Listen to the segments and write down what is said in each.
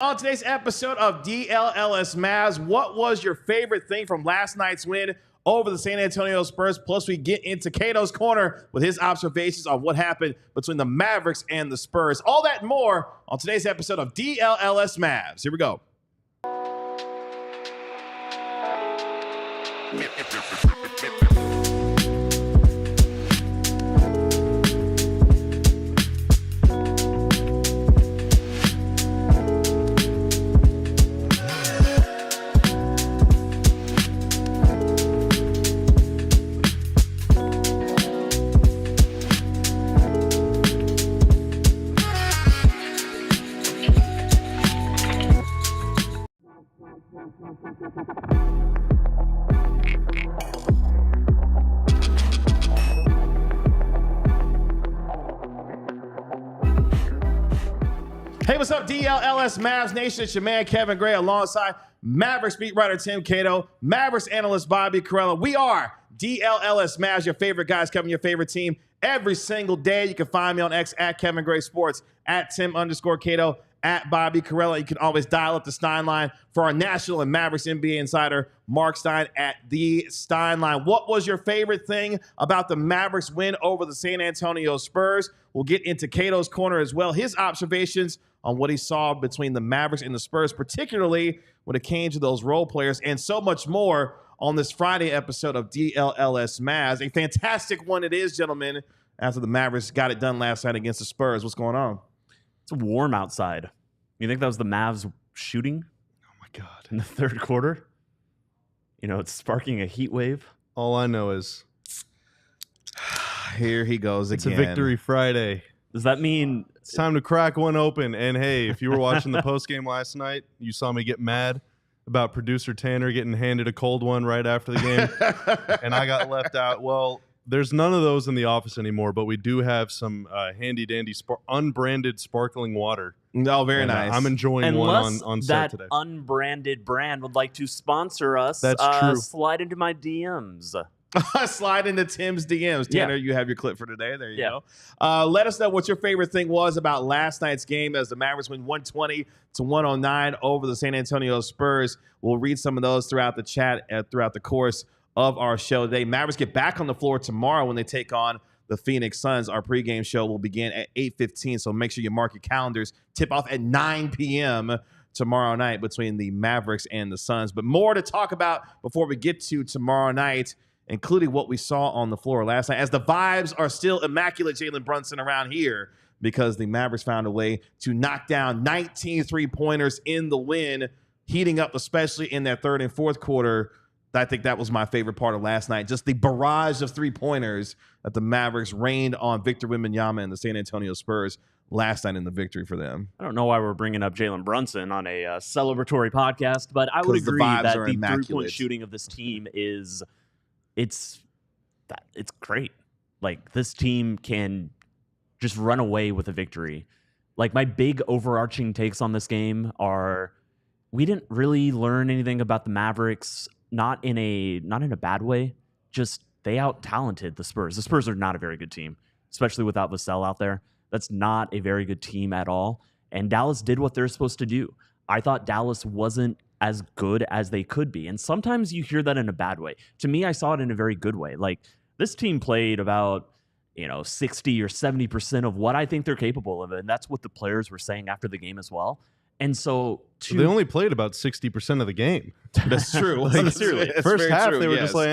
On today's episode of DLLS Mavs, what was your favorite thing from last night's win over the San Antonio Spurs? Plus, we get into Cato's Corner with his observations on what happened between the Mavericks and the Spurs. All that and more on today's episode of DLLS Mavs. Here we go. Hey, what's up, DLLS Mavs Nation? It's your man, Kevin Gray, alongside Mavericks beat writer Tim Cato, Mavericks analyst Bobby Carella. We are DLLS Mavs, your favorite guys covering your favorite team every single day. You can find me on X at Kevin Gray Sports, at Tim_Cato, at Bobby Carella. You can always dial up the Stein line for our National and Mavericks NBA insider, Mark Stein, at the Stein line. What was your favorite thing about the Mavericks win over the San Antonio Spurs? We'll get into Cato's Corner as well, his observations on what he saw between the Mavericks and the Spurs, particularly when it came to those role players, and so much more on this Friday episode of DLLS Mavs. A fantastic one it is, gentlemen, after the Mavericks got it done last night against the Spurs. What's going on? It's warm outside. You think that was the Mavs shooting? Oh, my God. In the third quarter? You know, it's sparking a heat wave. All I know is here he goes again. It's a Victory Friday. Does that mean it's time to crack one open? And hey, if you were watching the postgame last night, you saw me get mad about producer Tanner getting handed a cold one right after the game, and I got left out. Well, there's none of those in the office anymore, but we do have some handy-dandy unbranded sparkling water. No, very nice. I'm enjoying one on set today. That unbranded brand would like to sponsor us. That's true. Slide into my DMs. Slide into Tim's DMs. Tanner, you have your clip for today. There you go. Let us know what your favorite thing was about last night's game as the Mavericks win 120-109 over the San Antonio Spurs. We'll read some of those throughout the chat throughout the course of our show today. Mavericks get back on the floor tomorrow when they take on the Phoenix Suns. Our pregame show will begin at 8:15, so make sure you mark your calendars. Tip off at 9 p.m. tomorrow night between the Mavericks and the Suns. But more to talk about before we get to tomorrow night, including what we saw on the floor last night, as the vibes are still immaculate, Jalen Brunson, around here, because the Mavericks found a way to knock down 19 three-pointers in the win, heating up especially in that third and fourth quarter. I think that was my favorite part of last night, just the barrage of three-pointers that the Mavericks rained on Victor Wembanyama and the San Antonio Spurs last night in the victory for them. I don't know why we're bringing up Jalen Brunson on a celebratory podcast, but I would agree that the three-point shooting of this team is it's great. Like, this team can just run away with a victory. Like, my big overarching takes on this game are we didn't really learn anything about the Mavericks, not in a bad way. Just they out-talented the Spurs. The Spurs are not a very good team, especially without Vassell out there. That's not a very good team at all. And Dallas did what they're supposed to do. I thought Dallas wasn't as good as they could be. And sometimes you hear that in a bad way. To me, I saw it in a very good way. Like, this team played about, 60 or 70% of what I think they're capable of. And that's what the players were saying after the game as well. And so they only played about 60% of the game. That's true. Sincerely. First half, they were just like,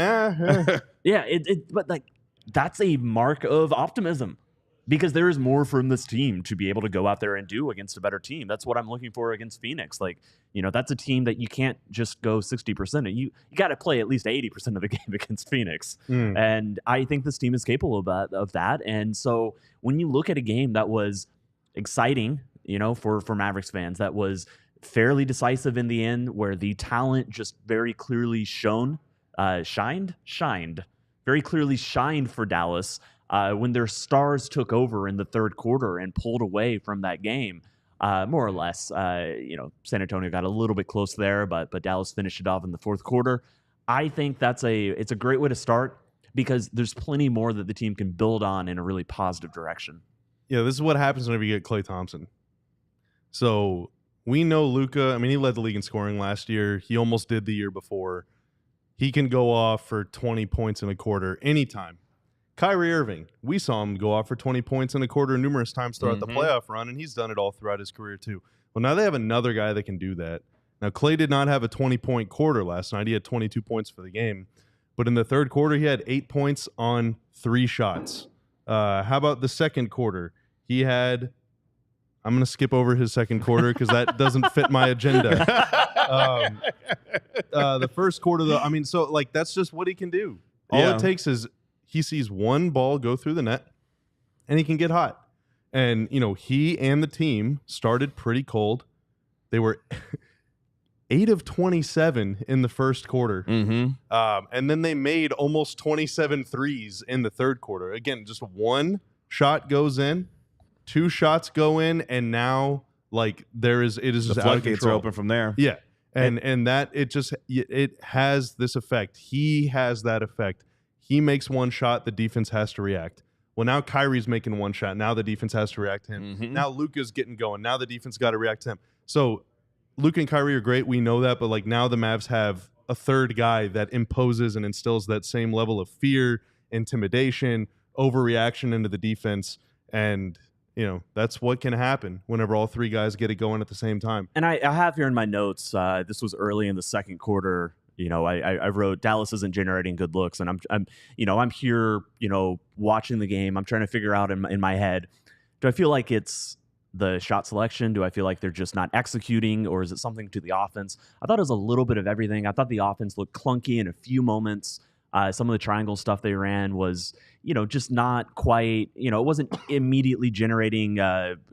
Yeah, but like, that's a mark of optimism. Because there is more from this team to be able to go out there and do against a better team. That's what I'm looking for against Phoenix. Like, that's a team that you can't just go 60%. You got to play at least 80% of the game against Phoenix. And I think this team is capable of that. And so when you look at a game that was exciting, for Mavericks fans, that was fairly decisive in the end, where the talent just very clearly shined, very clearly shined for Dallas. When their stars took over in the third quarter and pulled away from that game, more or less, San Antonio got a little bit close there, but Dallas finished it off in the fourth quarter. I think it's a great way to start because there's plenty more that the team can build on in a really positive direction. Yeah, this is what happens whenever you get Klay Thompson. So we know Luka. I mean, he led the league in scoring last year. He almost did the year before. He can go off for 20 points in a quarter anytime. Kyrieirving, we saw him go off for 20 points in a quarter numerous times throughout the playoff run, and he's done it all throughout his career too. Well, now they have another guy that can do that. Now, Klay did not have a 20-point quarter last night. He had 22 points for the game. But in the third quarter, he had 8 points on 3 shots. How about the second quarter? He had... I'm going to skip over his second quarter because that doesn't fit my agenda. The first quarter, though, I mean, so, like, that's just what he can do. All it takes is he sees one ball go through the net, and he can get hot. And, you know, he and the team started pretty cold. They were 8 of 27 in the first quarter. And then they made almost 27 threes in the third quarter. Again, just one shot goes in. 2 shots go in, and now it is just floodgates are open from there. Yeah, and that it has this effect. He has that effect. He makes one shot, the defense has to react. Well, now Kyrie's making one shot. Now the defense has to react to him. Now Luka's getting going. Now the defense got to react to him. So Luka and Kyrie are great. We know that, but like now the Mavs have a third guy that imposes and instills that same level of fear, intimidation, overreaction into the defense, and you know, that's what can happen whenever all 3 guys get it going at the same time. And I have here in my notes, this was early in the second quarter. You know, I wrote Dallas isn't generating good looks, and I'm here, you know, watching the game. I'm trying to figure out in my head, do I feel like it's the shot selection? Do I feel like they're just not executing, or is it something to the offense? I thought it was a little bit of everything. I thought the offense looked clunky in a few moments. Some of the triangle stuff they ran was, you know, just not quite, you know, it wasn't immediately generating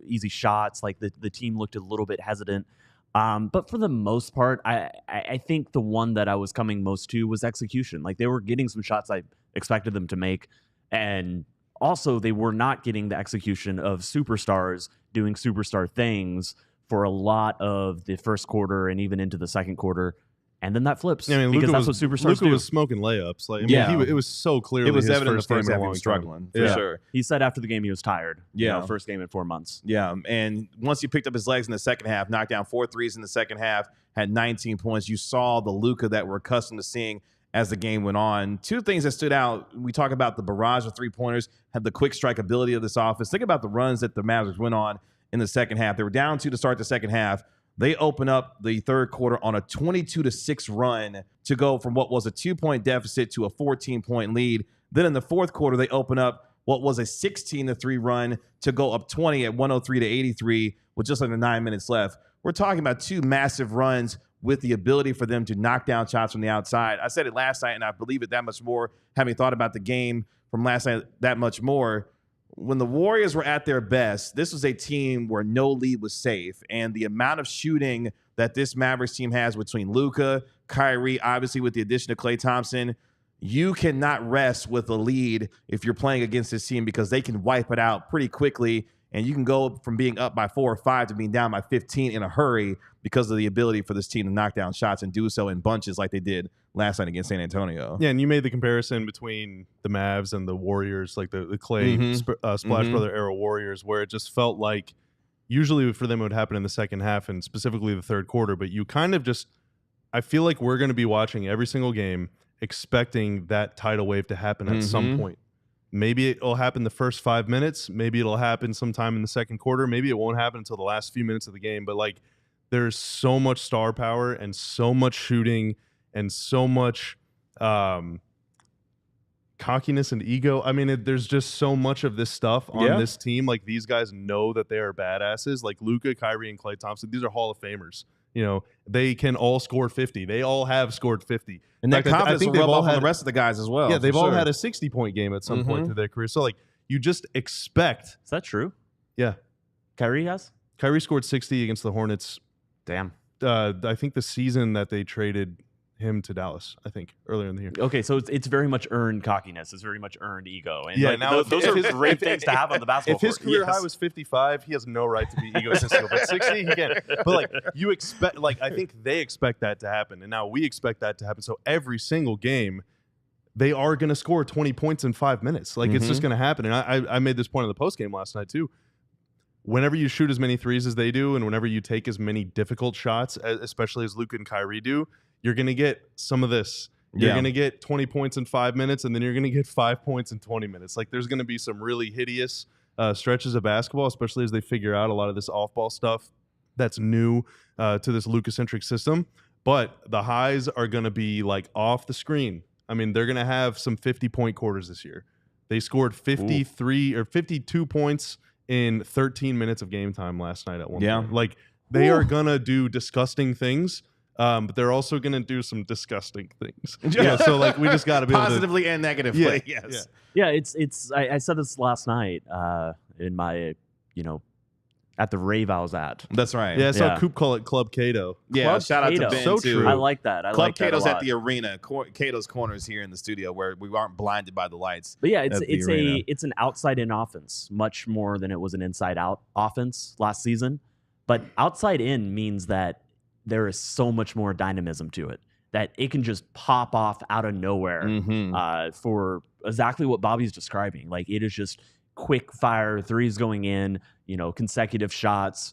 easy shots. Like the team looked a little bit hesitant. But for the most part, I think the one that I was coming most to was execution. Like they were getting some shots I expected them to make. And also they were not getting the execution of superstars doing superstar things for a lot of the first quarter and even into the second quarter. And then that flips. Yeah, I mean, because Luka that's what superstars do. Luka was smoking layups. Like, I mean, it was so clearly it was his evident first the first game half in a he long was struggling, time. for sure. He said after the game he was tired. Yeah. You know, first game in 4 months. Yeah, and once he picked up his legs in the second half, knocked down 4 threes in the second half, had 19 points. You saw the Luka that we're accustomed to seeing as the game went on. 2 things that stood out. We talk about the barrage of 3-pointers, had the quick strike ability of this offense. Think about the runs that the Mavericks went on in the second half. They were down 2 to start the second half. They open up the third quarter on a 22-6 run to go from what was a 2-point deficit to a 14-point lead. Then in the fourth quarter, they open up what was a 16-3 run to go up 20 at 103-83 with just under 9 minutes left. We're talking about 2 massive runs with the ability for them to knock down shots from the outside. I said it last night, and I believe it that much more, having thought about the game from last night that much more. When the Warriors were at their best, this was a team where no lead was safe. And the amount of shooting that this Mavericks team has between Luka, Kyrie, obviously with the addition of Klay Thompson, you cannot rest with a lead if you're playing against this team because they can wipe it out pretty quickly. And you can go from being up by 4 or 5 to being down by 15 in a hurry because of the ability for this team to knock down shots and do so in bunches like they did last night against San Antonio. Yeah, and you made the comparison between the Mavs and the Warriors, like the Klay Splash Brother era Warriors, where it just felt like usually for them it would happen in the second half and specifically the third quarter, but you kind of just, I feel like we're going to be watching every single game expecting that tidal wave to happen at some point. Maybe it'll happen the first 5 minutes. Maybe it'll happen sometime in the second quarter. Maybe it won't happen until the last few minutes of the game. But like, there's so much star power and so much shooting and so much cockiness and ego. I mean, there's just so much of this stuff on this team. Like, these guys know that they are badasses. Like Luka, Kyrie, and Klay Thompson. These are Hall of Famers. You know, they can all score 50. They all have scored 50. And that confidence will rub off on the rest of the guys as well. Yeah, they've all had a 60-point game at some point through their career. So, like, you just expect. Is that true? Yeah. Kyrie has? Kyrie scored 60 against the Hornets. Damn. I think the season that they traded him to Dallas, I think, earlier in the year. Okay, so it's very much earned cockiness. It's very much earned ego. And yeah, like, now those are great things to have on the basketball court. If his career high was 55, he has no right to be egotistical. But 60, he can. But like, you expect, like, I think they expect that to happen, and now we expect that to happen. So every single game, they are going to score 20 points in 5 minutes. Like, it's just going to happen. And I made this point in the post game last night too. whenever you shoot as many threes as they do, and whenever you take as many difficult shots, especially as Luka and Kyrie do, you're going to get some of this. You're going to get 20 points in 5 minutes, and then you're going to get 5 points in 20 minutes. Like, there's going to be some really hideous stretches of basketball, especially as they figure out a lot of this off-ball stuff that's new to this Luka-centric system. But the highs are going to be, like, off the screen. I mean, they're going to have some 50-point quarters this year. They scored 53 or 52 points in 13 minutes of game time last night at one point. Like, they are going to do disgusting things. But they're also going to do some disgusting things. So like we just got to be positively and negatively. Yes. Yeah. It's. I said this last night in my, at the rave I was at. That's right. Yeah, I saw Coop call it Club Cato. Yeah, Club shout Cato. out to Ben so too. True. I like that. Club Cato's at the arena. Cato's Corners here in the studio where we aren't blinded by the lights. But yeah, it's an outside in offense much more than it was an inside out offense last season. But outside in means that there is so much more dynamism to it, that it can just pop off out of nowhere for exactly what Bobby's describing. Like, it is just quick fire threes going in, consecutive shots,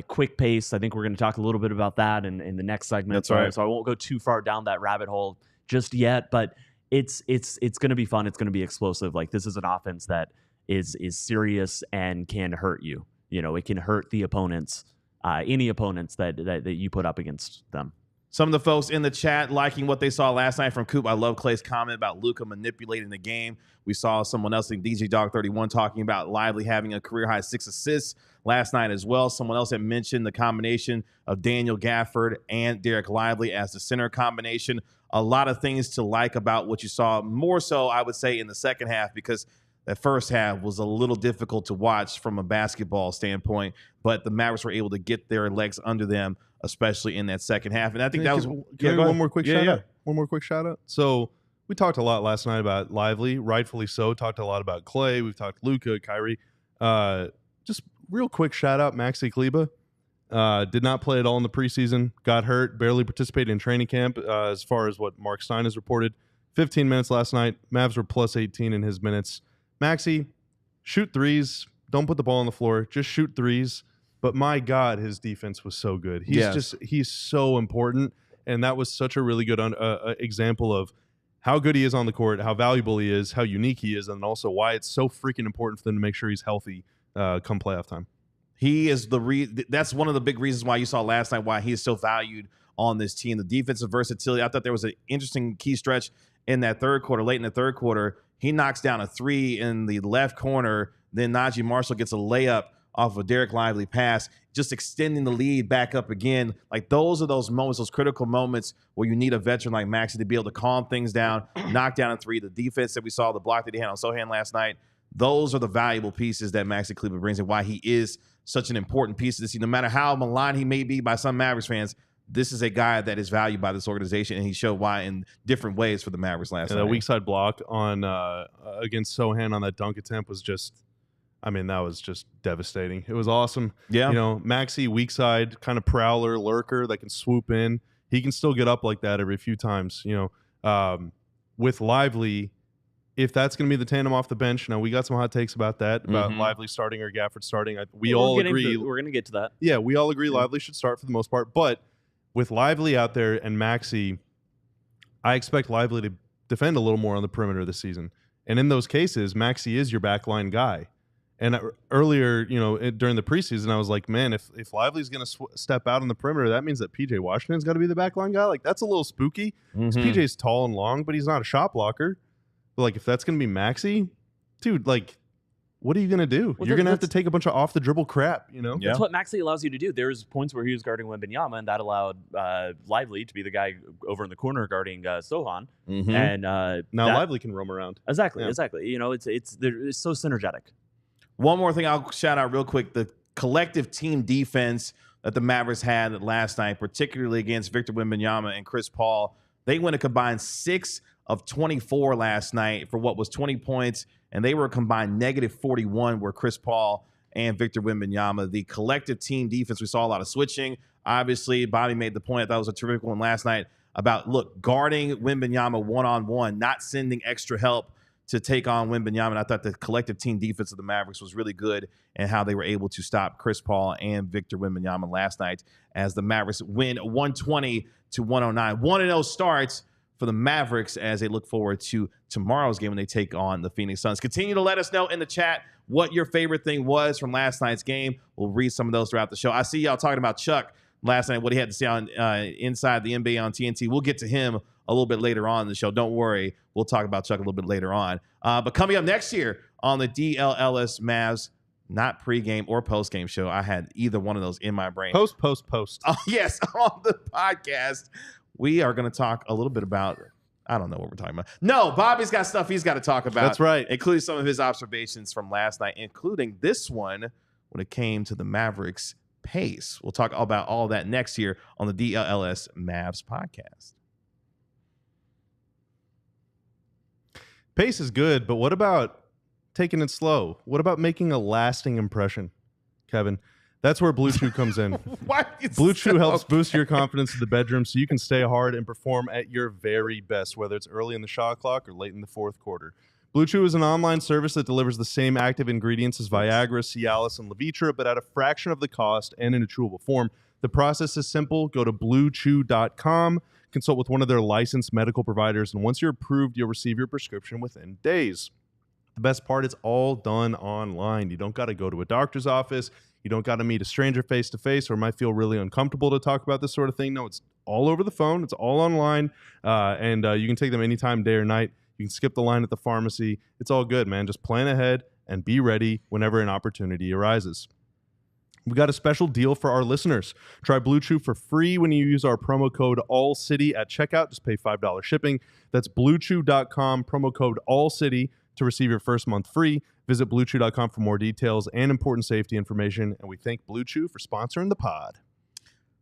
quick pace. I think we're going to talk a little bit about that in the next segment. That's right. So I won't go too far down that rabbit hole just yet, but it's going to be fun. It's going to be explosive. Like, this is an offense that is serious and can hurt you. It can hurt the opponents. Any opponents that you put up against them. Some of the folks in the chat liking what they saw last night from Coop. I love Klay's comment about Luka manipulating the game. We saw someone else, like DJ Dog 31, talking about Lively having a career-high 6 assists last night as well. Someone else had mentioned the combination of Daniel Gafford and Dereck Lively as the center combination. A lot of things to like about what you saw. More so, I would say, in the second half, because that first half was a little difficult to watch from a basketball standpoint, but the Mavericks were able to get their legs under them, especially in that second half. And I think one more quick shout out. One more quick shout out. So we talked a lot last night about Lively, rightfully so. Talked a lot about Klay. We've talked Luka, Kyrie. Just real quick shout out, Maxi Kleber. Did not play at all in the preseason. Got hurt. Barely participated in training camp. As far as what Mark Stein has reported, 15 minutes last night. Mavs were plus 18 in his minutes. Maxi, shoot threes. Don't put the ball on the floor. Just shoot threes. But my God, his defense was so good. He's so important. And that was such a really good example of how good he is on the court, how valuable he is, how unique he is, and also why it's so freaking important for them to make sure he's healthy come playoff time. He is that's one of the big reasons why you saw last night why he is so valued on this team. The defensive versatility. I thought there was an interesting key stretch in that third quarter, late in the third quarter. He knocks down a three in the left corner. Then Najee Marshall gets a layup off a Dereck Lively pass, just extending the lead back up again. Like, those are those moments, those critical moments where you need a veteran like Maxey to be able to calm things down, knock down a three. The defense that we saw, the block that he had on Sohan last night, those are the valuable pieces that Maxey Kleber brings and why he is such an important piece of this team. No matter how maligned he may be by some Mavericks fans, this is a guy that is valued by this organization, and he showed why in different ways for the Mavericks last night. The weak side block on against Sohan on that dunk attempt was just, that was just devastating. It was awesome. Yeah. Maxey, weak side, kind of prowler, lurker that can swoop in. He can still get up like that every few times. With Lively, if that's going to be the tandem off the bench, now we got some hot takes about that, about Lively starting or Gafford starting. We all agree. We're going to get to that. Yeah, we all agree Lively should start for the most part, but with Lively out there and Maxey, I expect Lively to defend a little more on the perimeter this season. And in those cases, Maxey is your backline guy. And earlier, during the preseason, I was like, man, if Lively's going to step out on the perimeter, that means that PJ Washington's got to be the backline guy. Like, that's a little spooky. PJ's tall and long, but he's not a shot blocker. But, like, if that's going to be Maxey, dude, like, what are you going to do? You're going to have to take a bunch of off-the-dribble crap, That's what Maxey allows you to do. There's points where he was guarding Wembenyama, and that allowed Lively to be the guy over in the corner guarding Sohan. And now Lively can roam around. Exactly. It's so synergetic. One more thing I'll shout out real quick, the collective team defense that the Mavericks had last night, particularly against Victor Wembanyama and Chris Paul. They went a combined 6 of 24 last night for what was 20 points, and they were a combined negative 41 were Chris Paul and Victor Wembanyama. The collective team defense, we saw a lot of switching. Obviously, Bobby made the point, I thought it was a terrific one last night, about, guarding Wembanyama one-on-one, not sending extra help to take on Wembanyama. I thought the collective team defense of the Mavericks was really good and how they were able to stop Chris Paul and Victor Wembanyama last night as the Mavericks win 120-109. 1-0 starts for the Mavericks as they look forward to tomorrow's game when they take on the Phoenix Suns. Continue to let us know in the chat what your favorite thing was from last night's game. We'll read some of those throughout the show. I see y'all talking about Chuck last night, what he had to say on Inside the NBA on TNT. We'll get to him a little bit later on in the show. Don't worry. We'll talk about Chuck a little bit later on. But coming up next year on the DLLS Mavs, not pregame or postgame show. I had either one of those in my brain. Post. Oh, yes, on the podcast, we are going to talk a little bit about, I don't know what we're talking about. No, Bobby's got stuff he's got to talk about. That's right. Including some of his observations from last night, including this one when it came to the Mavericks pace. We'll talk about all that next year on the DLLS Mavs podcast. Pace is good, but what about taking it slow? What about making a lasting impression, Kevin? That's where Blue Chew comes in. Blue Chew helps boost your confidence in the bedroom so you can stay hard and perform at your very best, whether it's early in the shot clock or late in the fourth quarter. Blue Chew is an online service that delivers the same active ingredients as Viagra, Cialis, and Levitra, but at a fraction of the cost and in a chewable form. The process is simple. Go to bluechew.com, consult with one of their licensed medical providers, and once you're approved, you'll receive your prescription within days. The best part is all done online. You don't got to go to a doctor's office. You don't got to meet a stranger face-to-face, or it might feel really uncomfortable to talk about this sort of thing. No, it's all over the phone. It's all online, and you can take them anytime, day or night. You can skip the line at the pharmacy. It's all good, man. Just plan ahead and be ready whenever an opportunity arises. We got a special deal for our listeners. Try Blue Chew for free when you use our promo code ALLCITY at checkout. Just pay $5 shipping. That's bluechew.com, promo code ALLCITY to receive your first month free. Visit bluechew.com for more details and important safety information. And we thank Blue Chew for sponsoring the pod.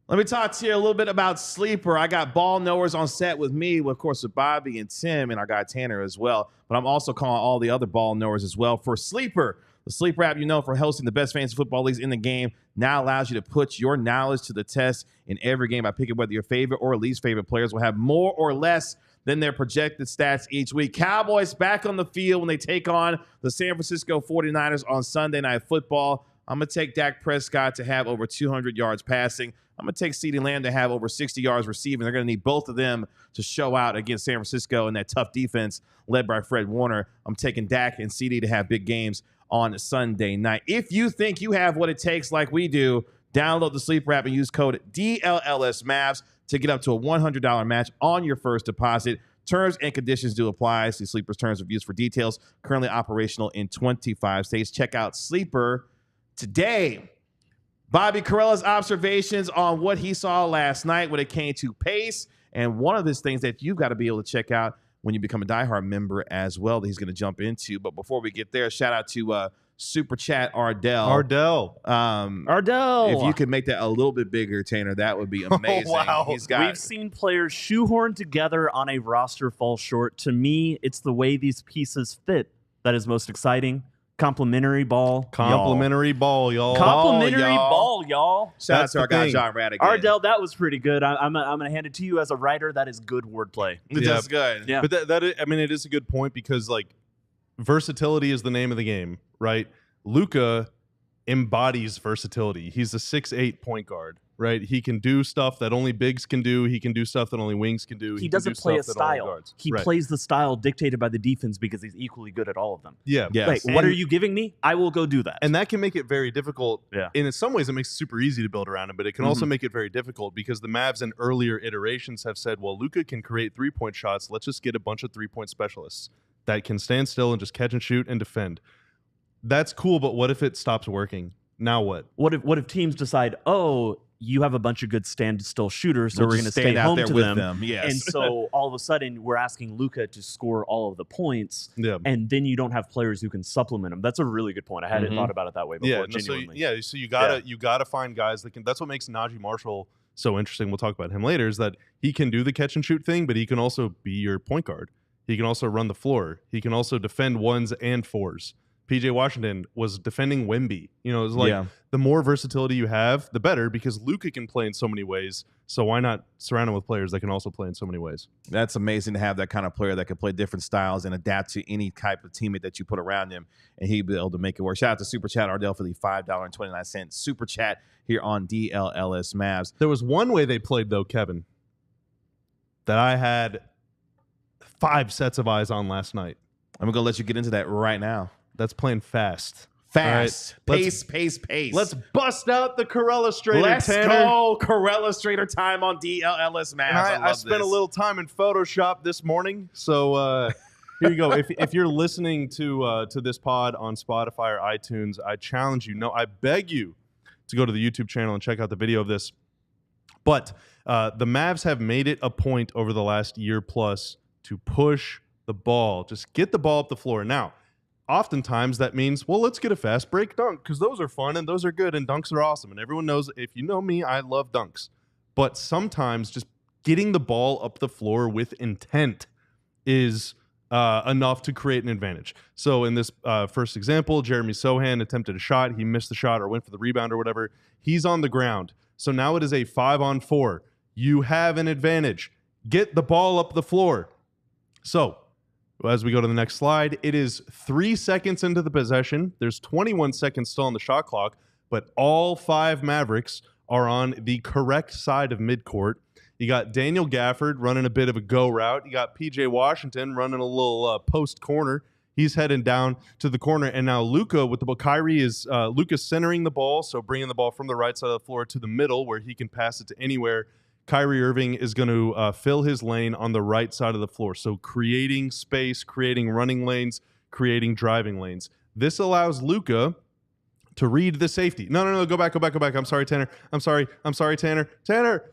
Let me talk to you a little bit about Sleeper. I got ball knowers on set with me, of course, with Bobby and Tim, and our guy Tanner as well. But I'm also calling all the other ball knowers as well for Sleeper. The Sleeper app, you know, for hosting the best fantasy football leagues in the game, now allows you to put your knowledge to the test in every game by picking whether your favorite or least favorite players will have more or less than their projected stats each week. Cowboys back on the field when they take on the San Francisco 49ers on Sunday Night Football. I'm going to take Dak Prescott to have over 200 yards passing. I'm going to take CeeDee Lamb to have over 60 yards receiving. They're going to need both of them to show out against San Francisco and that tough defense led by Fred Warner. I'm taking Dak and CeeDee to have big games on Sunday night. If you think you have what it takes like we do, download the Sleeper app and use code DLLS Mavs to get up to a $100 match on your first deposit. Terms and conditions do apply. See Sleeper's terms of use for details. Currently operational in 25 states. Check out Sleeper today. Bobby Carella's observations on what he saw last night when it came to pace, and one of his things that you've got to be able to check out when you become a diehard member as well that he's going to jump into. But before we get there, shout out to Super Chat Ardell. Ardell. If you could make that a little bit bigger, Tanner, that would be amazing. Oh, wow. We've seen players shoehorned together on a roster fall short. To me, it's the way these pieces fit that is most exciting. Complimentary ball, y'all. Shout out to our guy John Radigan. Ardell, that was pretty good. I'm gonna hand it to you as a writer. That is good wordplay. That's good. Yeah, but it is a good point because like versatility is the name of the game, right? Luka embodies versatility. He's a 6'8" point guard, right? He can do stuff that only bigs can do. He can do stuff that only wings can do. He doesn't play a style. He plays the style dictated by the defense because he's equally good at all of them. Yeah. Yes. Like, what are you giving me? I will go do that. And that can make it very difficult. Yeah. And in some ways, it makes it super easy to build around him, but it can also make it very difficult because the Mavs in earlier iterations have said, well, Luka can create three-point shots. Let's just get a bunch of three-point specialists that can stand still and just catch and shoot and defend. That's cool, but what if it stops working? Now what? What if teams decide, oh, you have a bunch of good stand-still shooters, so we're going to stay home to them. Yes. And so all of a sudden, we're asking Luka to score all of the points, and then you don't have players who can supplement him. That's a really good point. I hadn't thought about it that way before. So you gotta find guys that can. That's what makes Najee Marshall so interesting. We'll talk about him later. Is that he can do the catch and shoot thing, but he can also be your point guard. He can also run the floor. He can also defend ones and fours. PJ Washington was defending Wemby. You know, it's like the more versatility you have, the better, because Luka can play in so many ways. So why not surround him with players that can also play in so many ways? That's amazing to have that kind of player that can play different styles and adapt to any type of teammate that you put around him, and he'd be able to make it work. Shout out to Super Chat Ardell for the $5.29 Super Chat here on DLLS Mavs. There was one way they played, though, Kevin, that I had 5 sets of eyes on last night. I'm going to let you get into that right now. That's playing fast. Fast. Right. Pace. Let's bust out the Kyrieillustrator, Let's Tanner. go. Kyrieillustrator time on DLLS Mavs. I spent a little time in Photoshop this morning. So here you go. If you're listening to this pod on Spotify or iTunes, I challenge you. No, I beg you to go to the YouTube channel and check out the video of this. But the Mavs have made it a point over the last year plus to push the ball. Just get the ball up the floor. Now, oftentimes that means, well, let's get a fast break dunk because those are fun and those are good and dunks are awesome. And everyone knows, if you know me, I love dunks. But sometimes just getting the ball up the floor with intent is enough to create an advantage. So in this first example, Jeremy Sohan attempted a shot. He missed the shot or went for the rebound or whatever. He's on the ground. So now it is a 5-on-4. You have an advantage. Get the ball up the floor. So as we go to the next slide, it is 3 seconds into the possession. There's 21 seconds still on the shot clock, but all 5 Mavericks are on the correct side of midcourt. You got Daniel Gafford running a bit of a go route. You got PJ Washington running a little post corner. He's heading down to the corner. And now Luka with the ball. Luka's centering the ball, so bringing the ball from the right side of the floor to the middle where he can pass it to anywhere. Kyrieirving is going to fill his lane on the right side of the floor. So creating space, creating running lanes, creating driving lanes. This allows Luka to read the safety. No, go back. I'm sorry, Tanner. Tanner.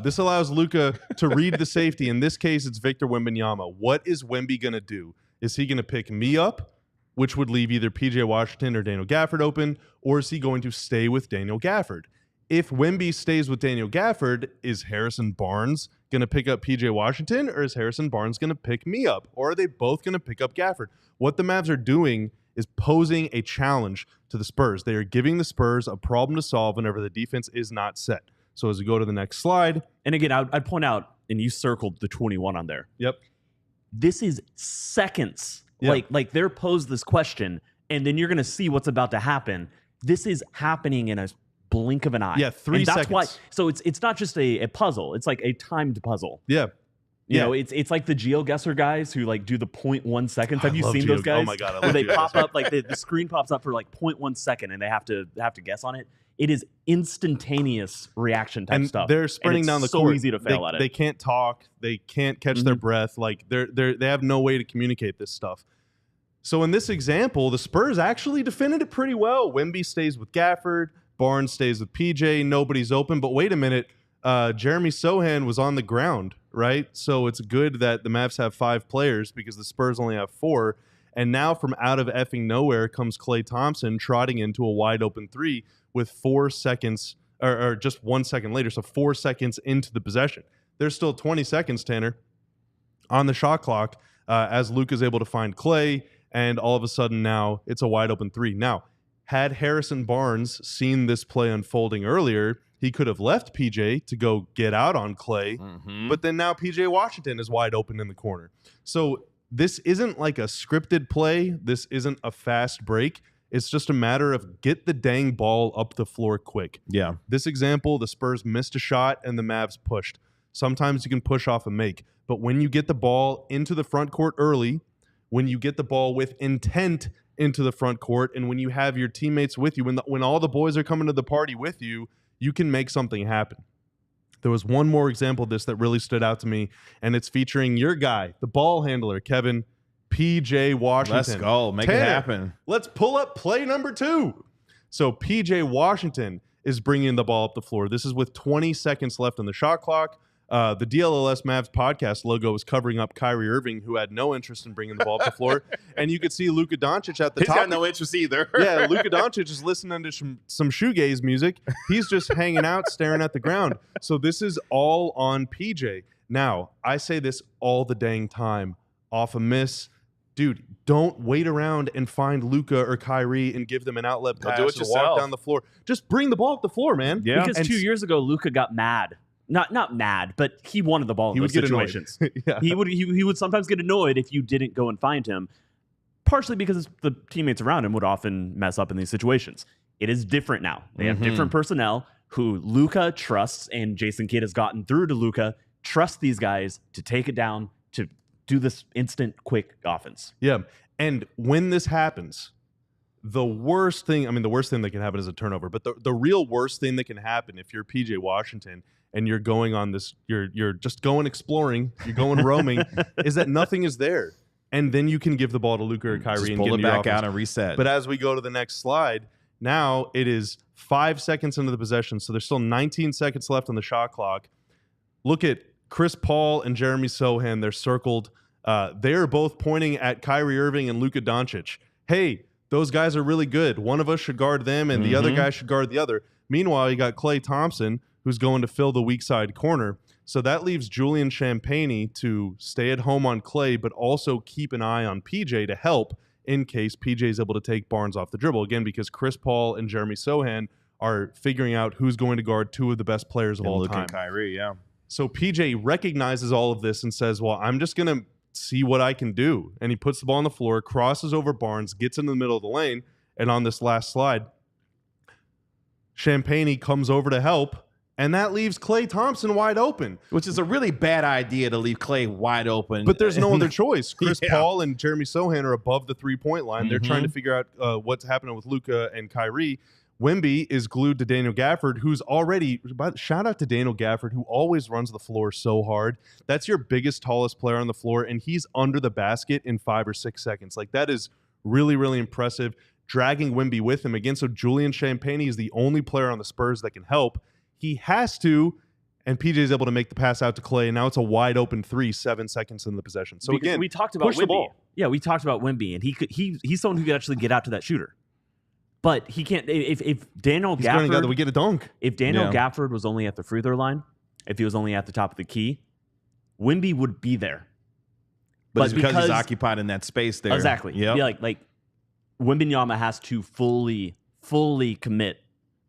This allows Luka to read the safety. In this case, it's Victor Wembanyama. What is Wemby going to do? Is he going to pick me up, which would leave either PJ Washington or Daniel Gafford open, or is he going to stay with Daniel Gafford? If Wemby stays with Daniel Gafford, is Harrison Barnes going to pick up PJ Washington, or is Harrison Barnes going to pick me up? Or are they both going to pick up Gafford? What the Mavs are doing is posing a challenge to the Spurs. They are giving the Spurs a problem to solve whenever the defense is not set. So as we go to the next slide. And again, I'd point out, and you circled the 21 on there. Yep. This is seconds. Yep. Like they're posed this question, and then you're going to see what's about to happen. This is happening in a blink of an eye. Yeah, 3 seconds. That's why. So it's not just a puzzle. It's like a timed puzzle. Yeah. You know, it's like the GeoGuessr guys who like do the 0.1 seconds. Have you seen those guys? Oh my god! Where they pop up, like the screen pops up for like 0.1 second, and they have to guess on it. It is instantaneous reaction type stuff. They're sprinting down the court. So easy to fail at it. They can't talk. They can't catch their breath. Like they have no way to communicate this stuff. So in this example, the Spurs actually defended it pretty well. Wemby stays with Gafford. Barnes stays with PJ. Nobody's open. But wait a minute. Jeremy Sohan was on the ground, right? So it's good that the Mavs have 5 players because the Spurs only have 4. And now from out of effing nowhere comes Klay Thompson trotting into a wide open 3 with 4 seconds, or just 1 second later. So 4 seconds into the possession. There's still 20 seconds, Tanner, on the shot clock as Luke is able to find Klay. And all of a sudden now it's a wide open 3. Now, had Harrison Barnes seen this play unfolding earlier, he could have left PJ to go get out on Klay. But then now PJ Washington is wide open in the corner. So this isn't like a scripted play. This isn't a fast break. It's just a matter of get the dang ball up the floor quick. Yeah. This example, the Spurs missed a shot and the Mavs pushed. Sometimes you can push off a make. But when you get the ball into the front court early, when you get the ball with intent into the front court, and when you have your teammates with you, when all the boys are coming to the party with you, you can make something happen. There was one more example of this that really stood out to me, and it's featuring your guy, the ball handler, Kevin, PJ Washington. Let's go. Make it happen. Let's pull up play number 2. So PJ Washington is bringing the ball up the floor. This is with 20 seconds left on the shot clock. The DLLS Mavs podcast logo is covering up Kyrieirving, who had no interest in bringing the ball up the floor. And you could see Luka Doncic at the top. He's got no interest either. Yeah, Luka Doncic is listening to some shoegaze music. He's just hanging out, staring at the ground. So this is all on PJ. Now, I say this all the dang time. Off a miss, dude, don't wait around and find Luka or Kyrie and give them an outlet pass or walk down the floor. Just bring the ball up the floor, man. Yeah. Because 2 years ago, Luka got mad not mad, but he wanted the ball in those situations. Yeah. He would sometimes get annoyed if you didn't go and find him, partially because the teammates around him would often mess up in these situations. It is different now. They have different personnel who Luka trusts, and Jason Kidd has gotten through to Luka, trust these guys to take it down, to do this instant, quick offense. Yeah, and when this happens, the worst thing that can happen is a turnover, but the real worst thing that can happen if you're PJ Washington and you're going on this, you're just going exploring, you're going roaming, is that nothing is there. And then you can give the ball to Luka or Kyrie just and pull get it back out and reset. But as we go to the next slide, now it is 5 seconds into the possession, so there's still 19 seconds left on the shot clock. Look at Chris Paul and Jeremy Sohan. They're circled. They're both pointing at Kyrie and Luka Doncic. Hey, those guys are really good. One of us should guard them, and the other guy should guard the other. Meanwhile, you got Klay Thompson, who's going to fill the weak side corner. So that leaves Julian Champagnie to stay at home on Klay, but also keep an eye on PJ to help in case PJ is able to take Barnes off the dribble. Again, because Chris Paul and Jeremy Sohan are figuring out who's going to guard two of the best players of all Luka time. And Kyrie, yeah. So PJ recognizes all of this and says, well, I'm just going to see what I can do. And he puts the ball on the floor, crosses over Barnes, gets into the middle of the lane, and on this last slide, Champagnie comes over to help, and that leaves Klay Thompson wide open. Which is a really bad idea to leave Klay wide open. But there's no other choice. Chris Paul and Jeremy Sohan are above the three-point line. They're trying to figure out what's happening with Luka and Kyrie. Wemby is glued to Daniel Gafford, who's already – shout out to Daniel Gafford, who always runs the floor so hard. That's your biggest, tallest player on the floor, and he's under the basket in 5 or 6 seconds. Like, that is really, really impressive. Dragging Wemby with him again. So Julian Champagnie is the only player on the Spurs that can help. He has to, and PJ is able to make the pass out to Klay, and now it's a wide open 3, 7 seconds into the possession. So because again, we talked about push the ball. Yeah, we talked about Wemby, and he's someone who could actually get out to that shooter. But he can't. If Daniel Gafford, we get a dunk. If Daniel Gafford was only at the free throw line, if he was only at the top of the key, Wemby would be there. But it's because he's occupied in that space there. Exactly. Yeah. Like Wembanyama has to fully commit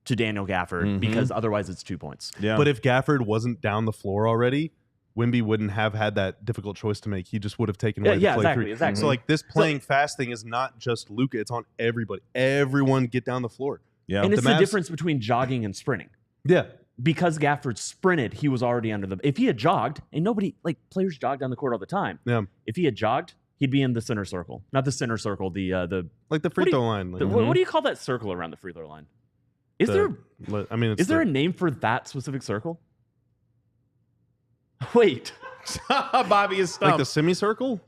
to Daniel Gafford because otherwise it's 2 points. Yeah. But if Gafford wasn't down the floor already, Wemby wouldn't have had that difficult choice to make. He just would have taken away the play through. Exactly. So like this playing fast thing is not just Luka, it's on everybody. Everyone get down the floor. Yeah. And it's the difference between jogging and sprinting. Yeah. Because Gafford sprinted, he was already under the. If he had jogged, and nobody, like, players jog down the court all the time. Yeah. If he had jogged, he'd be in the center circle. Not the center circle, the like the free throw line. What do you call that circle around the free throw line? Is there a name for that specific circle? Wait. Bobby is stumped. Like the semicircle?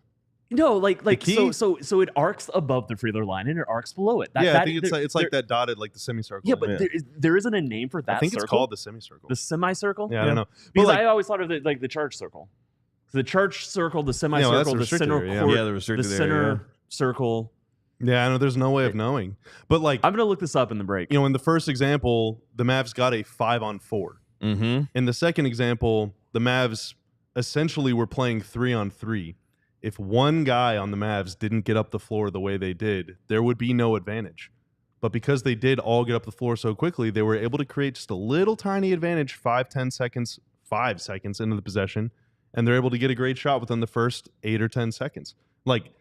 No, like so it arcs above the free throw line and it arcs below it. I think it's like that dotted, like the semicircle. Yeah, but there isn't a name for that. I think circle? it's called the semicircle. The semicircle? Yeah, I don't know. Because I always thought of it like the church circle. So the church circle, the semicircle, the center court, the center circle. Yeah, I know. There's no way of knowing. But like, I'm gonna look this up in the break. You know, in the first example, the Mavs got a 5-on-4. In the second example, the Mavs essentially were playing 3-on-3. If one guy on the Mavs didn't get up the floor the way they did, there would be no advantage. But because they did all get up the floor so quickly, they were able to create just a little tiny advantage 5 seconds into the possession, and they're able to get a great shot within the first 8 or 10 seconds. Like,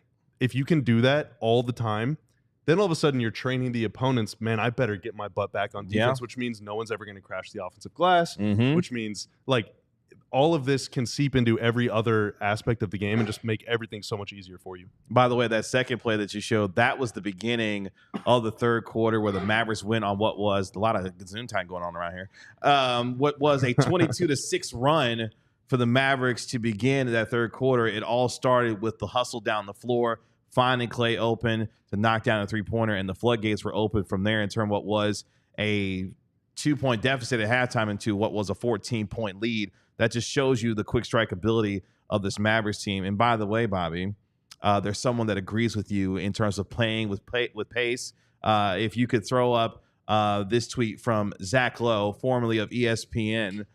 if you can do that all the time, then all of a sudden you're training the opponents, man, I better get my butt back on defense, which means no one's ever going to crash the offensive glass, which means, like, all of this can seep into every other aspect of the game and just make everything so much easier for you. By the way, that second play that you showed, that was the beginning of the third quarter where the Mavericks went on what was a lot of Zoom time going on around here. What was a 22-6 run for the Mavericks to begin that third quarter. It all started with the hustle down the floor, finding Klay open to knock down a three-pointer, and the floodgates were open from there and turned what was a 2-point deficit at halftime into what was a 14-point lead. That just shows you the quick strike ability of this Mavericks team. And by the way, Bobby, there's someone that agrees with you in terms of playing with pace. If you could throw up this tweet from Zach Lowe, formerly of ESPN,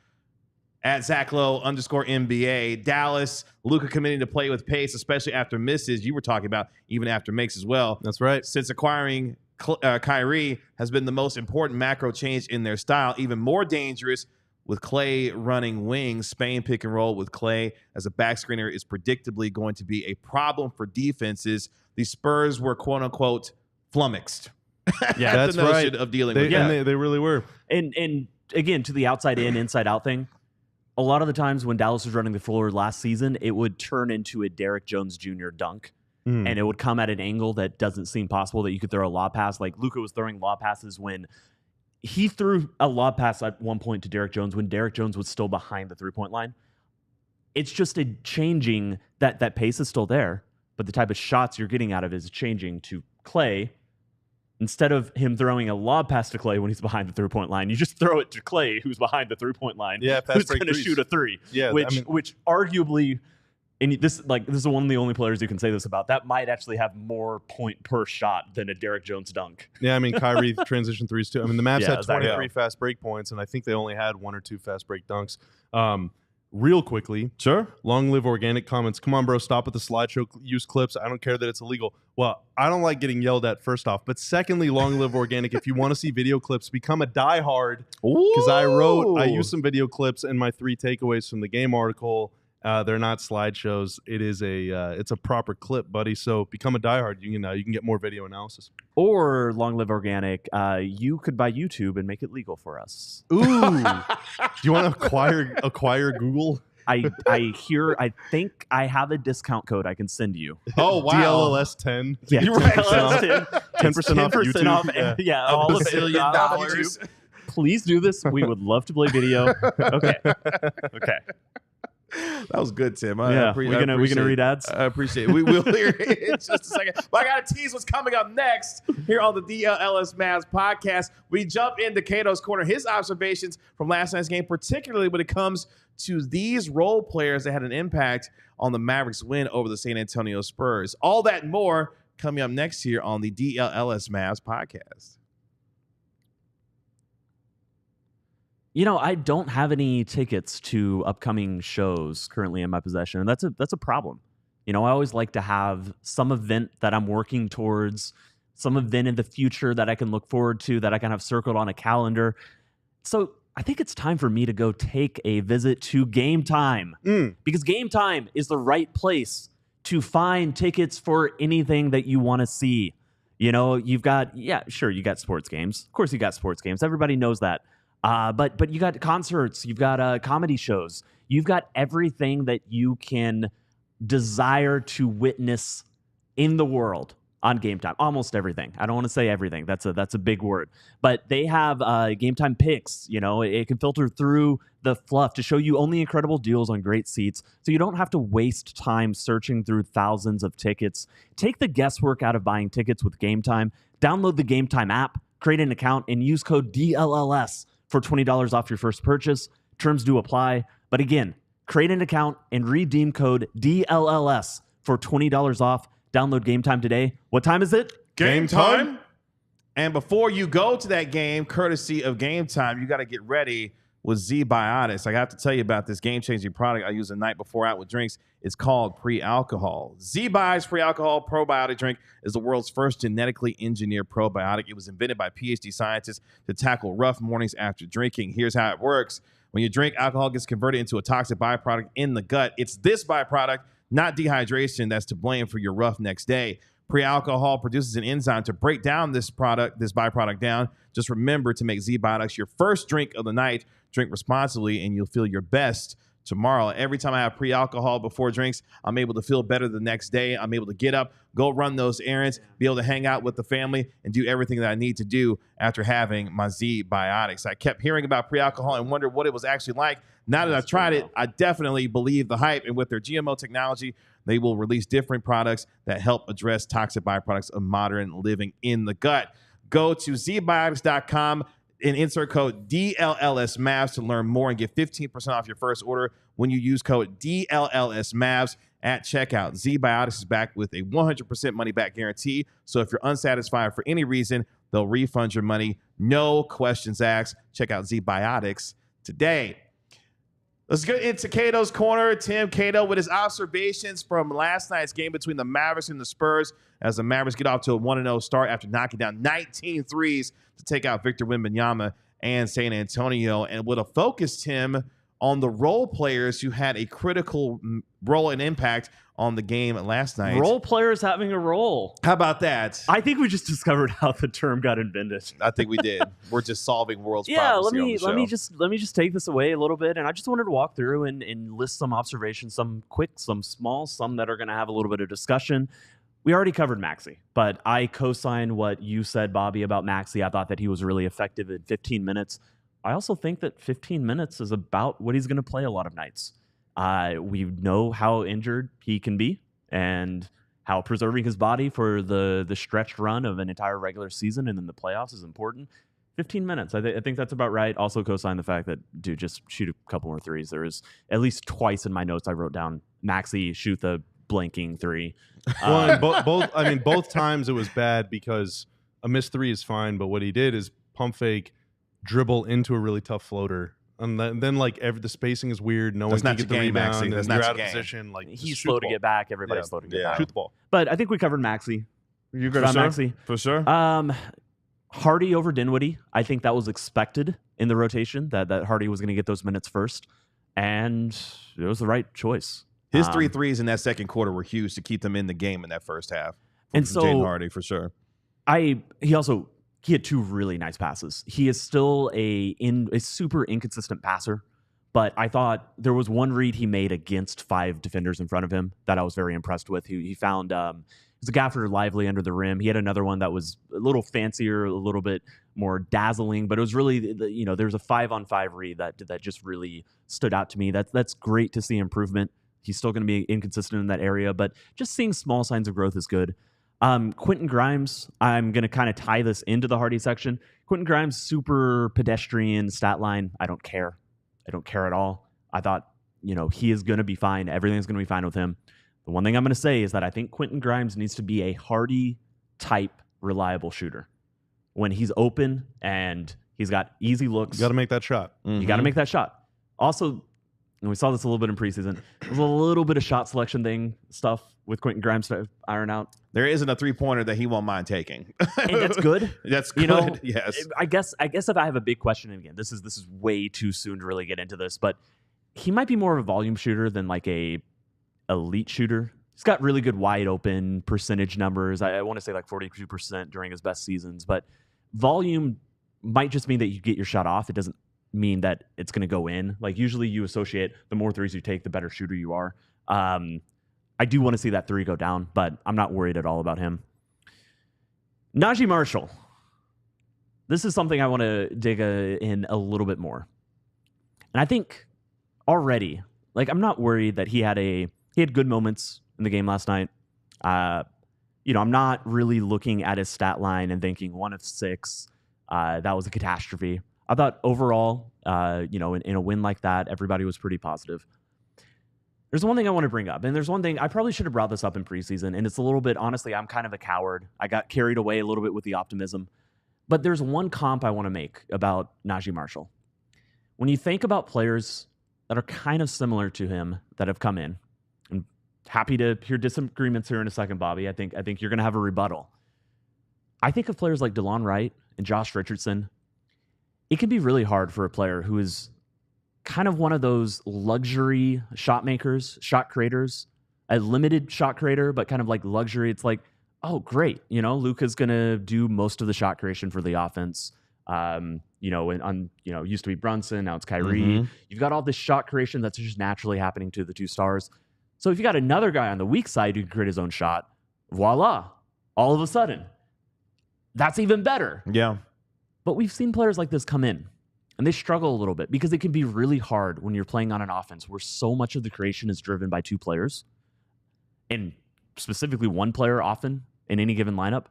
at Zach Lowe _NBA. Dallas, Luka committing to play with pace, especially after misses. You were talking about even after makes as well. That's right. Since acquiring Kyrie has been the most important macro change in their style. Even more dangerous with Klay running wings, Spain pick and roll with Klay as a back screener is predictably going to be a problem for defenses. The Spurs were, quote unquote, flummoxed. Yeah, that's the notion right. of dealing with that. And they really were. And again, to the outside in, inside out thing, a lot of the times when Dallas was running the floor last season, it would turn into a Derrick Jones Jr. dunk. And it would come at an angle that doesn't seem possible that you could throw a lob pass. Like Luka was throwing lob passes when he threw a lob pass at one point to Derrick Jones when Derrick Jones was still behind the three-point line. It's just a changing, that pace is still there, but the type of shots you're getting out of it is changing to Klay. Instead of him throwing a lob pass to Klay when he's behind the three-point line, you just throw it to Klay, who's behind the three-point line, who's going to shoot a three. Yeah, which arguably, and this is one of the only players you can say this about, that might actually have more point per shot than a Derrick Jones dunk. Yeah, I mean, Kyrie transition threes too. I mean, the Mavs had 23 fast break points, and I think they only had 1 or 2 fast break dunks. Real quickly, sure. Long live organic comments. Come on, bro, stop with the slideshow. Use clips. I don't care that it's illegal. Well, I don't like getting yelled at, first off. But secondly, long live organic. If you want to see video clips, become a diehard. Because I used some video clips in my 3 takeaways from the game article. They're not slideshows. It is it's a proper clip, buddy. So become a diehard. You can get more video analysis. Or long live organic. You could buy YouTube and make it legal for us. Ooh. Do you want to acquire Google? I think I have a discount code I can send you. Oh, wow. DLLS 10. Yeah, you're right. 10% off YouTube. Off, yeah, all $1 billion. Please do this. We would love to play video. Okay. That was good, Tim. We're gonna read ads. I appreciate it. We will hear it in just a second. But I got to tease what's coming up next here on the DLLS Mavs podcast. We jump into Cato's corner, his observations from last night's game, particularly when it comes to these role players that had an impact on the Mavericks' win over the San Antonio Spurs. All that and more coming up next here on the DLLS Mavs podcast. I don't have any tickets to upcoming shows currently in my possession, and that's a problem. I always like to have some event that I'm working towards, some event in the future that I can look forward to, that I can have circled on a calendar. So I think it's time for me to go take a visit to Game Time, because Game Time is the right place to find tickets for anything that you want to see. You've got, you got sports games. Of course you got sports games. Everybody knows that. But you got concerts, you've got comedy shows, you've got everything that you can desire to witness in the world on Game Time. Almost everything. I don't want to say everything. That's a big word. But they have Game Time picks. It can filter through the fluff to show you only incredible deals on great seats, so you don't have to waste time searching through thousands of tickets. Take the guesswork out of buying tickets with Game Time. Download the Game Time app, create an account, and use code DLLS for $20 off your first purchase. Terms do apply. But again, create an account and redeem code DLLS for $20 off. Download Game Time today. What time is it? Game time. And before you go to that game, courtesy of Game Time, you got to get ready with Z-Biotics. I have to tell you about this game-changing product I use the night before out with drinks. It's called pre-alcohol. Z-Biotics pre-alcohol probiotic drink is the world's first genetically engineered probiotic. It was invented by PhD scientists to tackle rough mornings after drinking. Here's how it works. When you drink, alcohol gets converted into a toxic byproduct in the gut. It's this byproduct, not dehydration, that's to blame for your rough next day. Pre-alcohol produces an enzyme to break down this byproduct down. Just remember to make Z-Biotics your first drink of the night. Drink responsibly, and you'll feel your best tomorrow. Every time I have pre-alcohol before drinks, I'm able to feel better the next day. I'm able to get up, go run those errands, be able to hang out with the family, and do everything that I need to do after having my Z-Biotics. I kept hearing about pre-alcohol and wondered what it was actually like. Now that I've tried it, I definitely believe the hype. And with their GMO technology, they will release different products that help address toxic byproducts of modern living in the gut. Go to zbiotics.com and insert code DLLS Mavs to learn more and get 15% off your first order when you use code DLLS Mavs at checkout. Z-Biotics is back with a 100% money-back guarantee. So if you're unsatisfied for any reason, they'll refund your money. No questions asked. Check out Z-Biotics today. Let's get into Cato's corner. Tim Cato with his observations from last night's game between the Mavericks and the Spurs as the Mavericks get off to a 1-0 start after knocking down 19 threes to take out Victor Wembanyama and San Antonio, and would have focused him on the role players who had a critical role and impact on the game last night. Role players having a role. How about that? I think we just discovered how the term got invented. I think we did. We're just solving world's problems. Let me just take this away a little bit, and I just wanted to walk through and list some observations, some quick, some small, some that are going to have a little bit of discussion. We already covered Maxey, but I co-signed what you said, Bobby, about Maxey. I thought that he was really effective in 15 minutes. I also think that 15 minutes is about what he's going to play a lot of nights. We know how injured he can be and how preserving his body for the stretched run of an entire regular season and then the playoffs is important. 15 minutes. I think that's about right. Also co-sign the fact that, dude, just shoot a couple more threes. There is at least twice in my notes I wrote down, Maxey, shoot the blanking three. Both times it was bad because a missed three is fine, but what he did is pump fake, dribble into a really tough floater. And then the spacing is weird. No one can get the rebound. And you're out of position. Like, he's slow to get back. Everybody's slow to get back. Shoot the ball. But I think we covered Maxey. You good on Maxey? For sure. Hardy over Dinwiddie. I think that was expected in the rotation, that Hardy was going to get those minutes first. And it was the right choice. His 3 threes in that second quarter were huge to keep them in the game in that first half. And so Jaden Hardy, for sure. He had 2 really nice passes. He is still a super inconsistent passer, but I thought there was one read he made against 5 defenders in front of him that I was very impressed with. He found it was a gaffer Lively under the rim. He had another one that was a little fancier, a little bit more dazzling, but it was really, there's a 5-on-5 read that just really stood out to me. That's great to see improvement. He's still going to be inconsistent in that area, but just seeing small signs of growth is good. Quentin Grimes, I'm going to kind of tie this into the Hardy section. Quentin Grimes, super pedestrian stat line. I don't care. I don't care at all. I thought, he is going to be fine. Everything's going to be fine with him. The one thing I'm going to say is that I think Quentin Grimes needs to be a Hardy type reliable shooter. When he's open and he's got easy looks. You got to make that shot. Mm-hmm. You got to make that shot. Also, and we saw this a little bit in preseason, there's a little bit of shot selection stuff with Quentin Grimes to iron out. There isn't a 3-pointer that he won't mind taking. And that's good. That's good. Yes. I guess if I have a big question, and again, this is way too soon to really get into this, but he might be more of a volume shooter than like a elite shooter. He's got really good wide open percentage numbers. I want to say like 42% during his best seasons, but volume might just mean that you get your shot off. It doesn't mean that it's going to go in. Like, usually you associate the more threes you take, the better shooter you are. I do want to see that 3 go down, but I'm not worried at all about him. Najee Marshall. This is something I want to dig in a little bit more. And I think already, I'm not worried that he had good moments in the game last night. I'm not really looking at his stat line and thinking 1 of 6. That was a catastrophe. I thought overall, in a win like that, everybody was pretty positive. There's one thing I want to bring up, and there's one thing I probably should have brought this up in preseason, and it's a little bit, honestly, I'm kind of a coward. I got carried away a little bit with the optimism. But there's one comp I want to make about Najee Marshall. When you think about players that are kind of similar to him that have come in, and happy to hear disagreements here in a second, Bobby. I think you're going to have a rebuttal. I think of players like DeLon Wright and Josh Richardson. It can be really hard for a player who is kind of one of those luxury shot makers, shot creators, a limited shot creator, but kind of like luxury. It's like, oh, great. Luka's going to do most of the shot creation for the offense. Used to be Brunson. Now it's Kyrie. Mm-hmm. You've got all this shot creation that's just naturally happening to the 2 stars. So if you got another guy on the weak side who can create his own shot, voila, all of a sudden, that's even better. Yeah. But we've seen players like this come in, and they struggle a little bit because it can be really hard when you're playing on an offense where so much of the creation is driven by 2 players, and specifically 1 player often in any given lineup.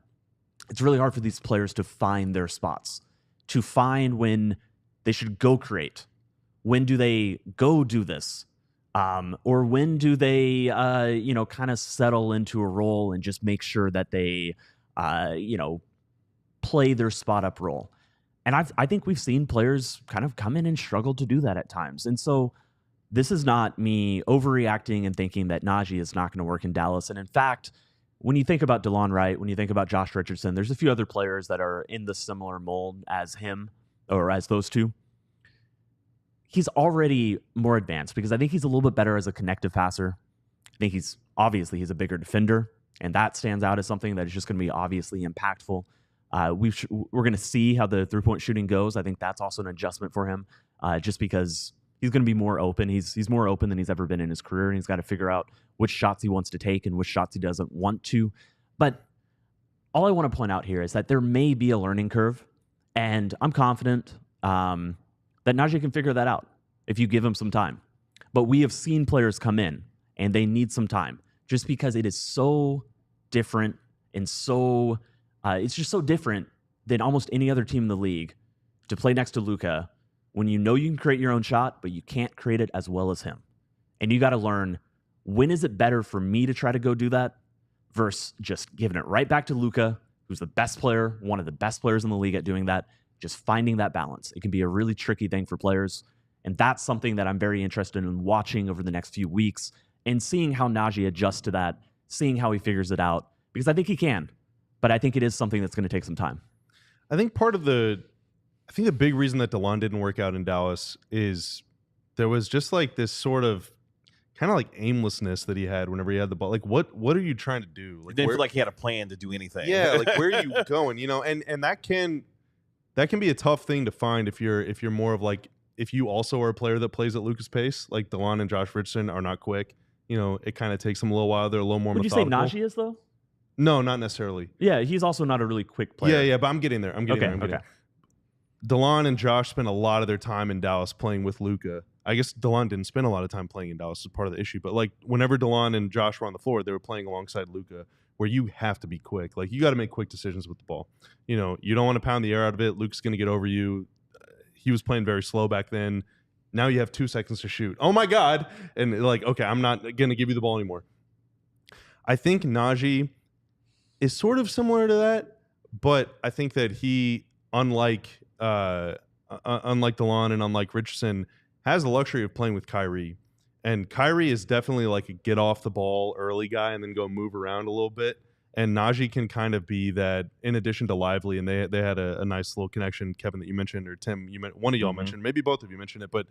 It's really hard for these players to find their spots, to find when they should go create. When do they go do this? Or when do they, kind of settle into a role and just make sure that they, play their spot up role. And I think we've seen players kind of come in and struggle to do that at times. And so this is not me overreacting and thinking that Najee is not going to work in Dallas. And in fact, when you think about DeLon Wright, when you think about Josh Richardson, there's a few other players that are in the similar mold as him or as those two, he's already more advanced because I think he's a little bit better as a connective passer. I think he's a bigger defender, and that stands out as something that is just going to be obviously impactful. We're going to see how the three-point shooting goes. I think that's also an adjustment for him, just because he's going to be more open. He's more open than he's ever been in his career, and he's got to figure out which shots he wants to take and which shots he doesn't want to. But all I want to point out here is that there may be a learning curve, and I'm confident that Najee can figure that out if you give him some time. But we have seen players come in, and they need some time just because it is so different and so it's just so different than almost any other team in the league to play next to Luka when you know you can create your own shot, but you can't create it as well as him. And you got to learn, when is it better for me to try to go do that versus just giving it right back to Luka, who's the best player, one of the best players in the league at doing that, just finding that balance. It can be a really tricky thing for players, and that's something that I'm very interested in watching over the next few weeks and seeing how Najee adjusts to that, seeing how he figures it out, because I think he can, but I think it is something that's going to take some time. I think the big reason that DeLon didn't work out in Dallas is there was just like this sort of kind of like aimlessness that he had whenever he had the ball. Like, what are you trying to do? Like, he didn't feel like he had a plan to do anything. Yeah, like where are you going? You know, and that can be a tough thing to find if you're more of like, if you also are a player that plays at Luka's pace, like DeLon and Josh Richardson are not quick. You know, it kind of takes them a little while. They're a little more methodical. Would you say Najee is, though? No, not necessarily. Yeah, he's also not a really quick player. Yeah, but I'm getting there. I'm getting there. DeLon and Josh spent a lot of their time in Dallas playing with Luka. I guess DeLon didn't spend a lot of time playing in Dallas as part of the issue, but like whenever DeLon and Josh were on the floor, they were playing alongside Luka, where you have to be quick. Like, you got to make quick decisions with the ball. You know, you don't want to pound the air out of it. Luka's going to get over you. He was playing very slow back then. Now you have 2 seconds to shoot. Oh my God. And like, okay, I'm not going to give you the ball anymore. I think Najee is sort of similar to that, but I think that he, unlike DeLon and unlike Richardson, has the luxury of playing with Kyrie. And Kyrie is definitely like a get off the ball early guy and then go move around a little bit. And Najee can kind of be that, in addition to Lively, and they had a nice little connection, Kevin, that you mentioned, or Tim, one of y'all mentioned, maybe both of you mentioned it, but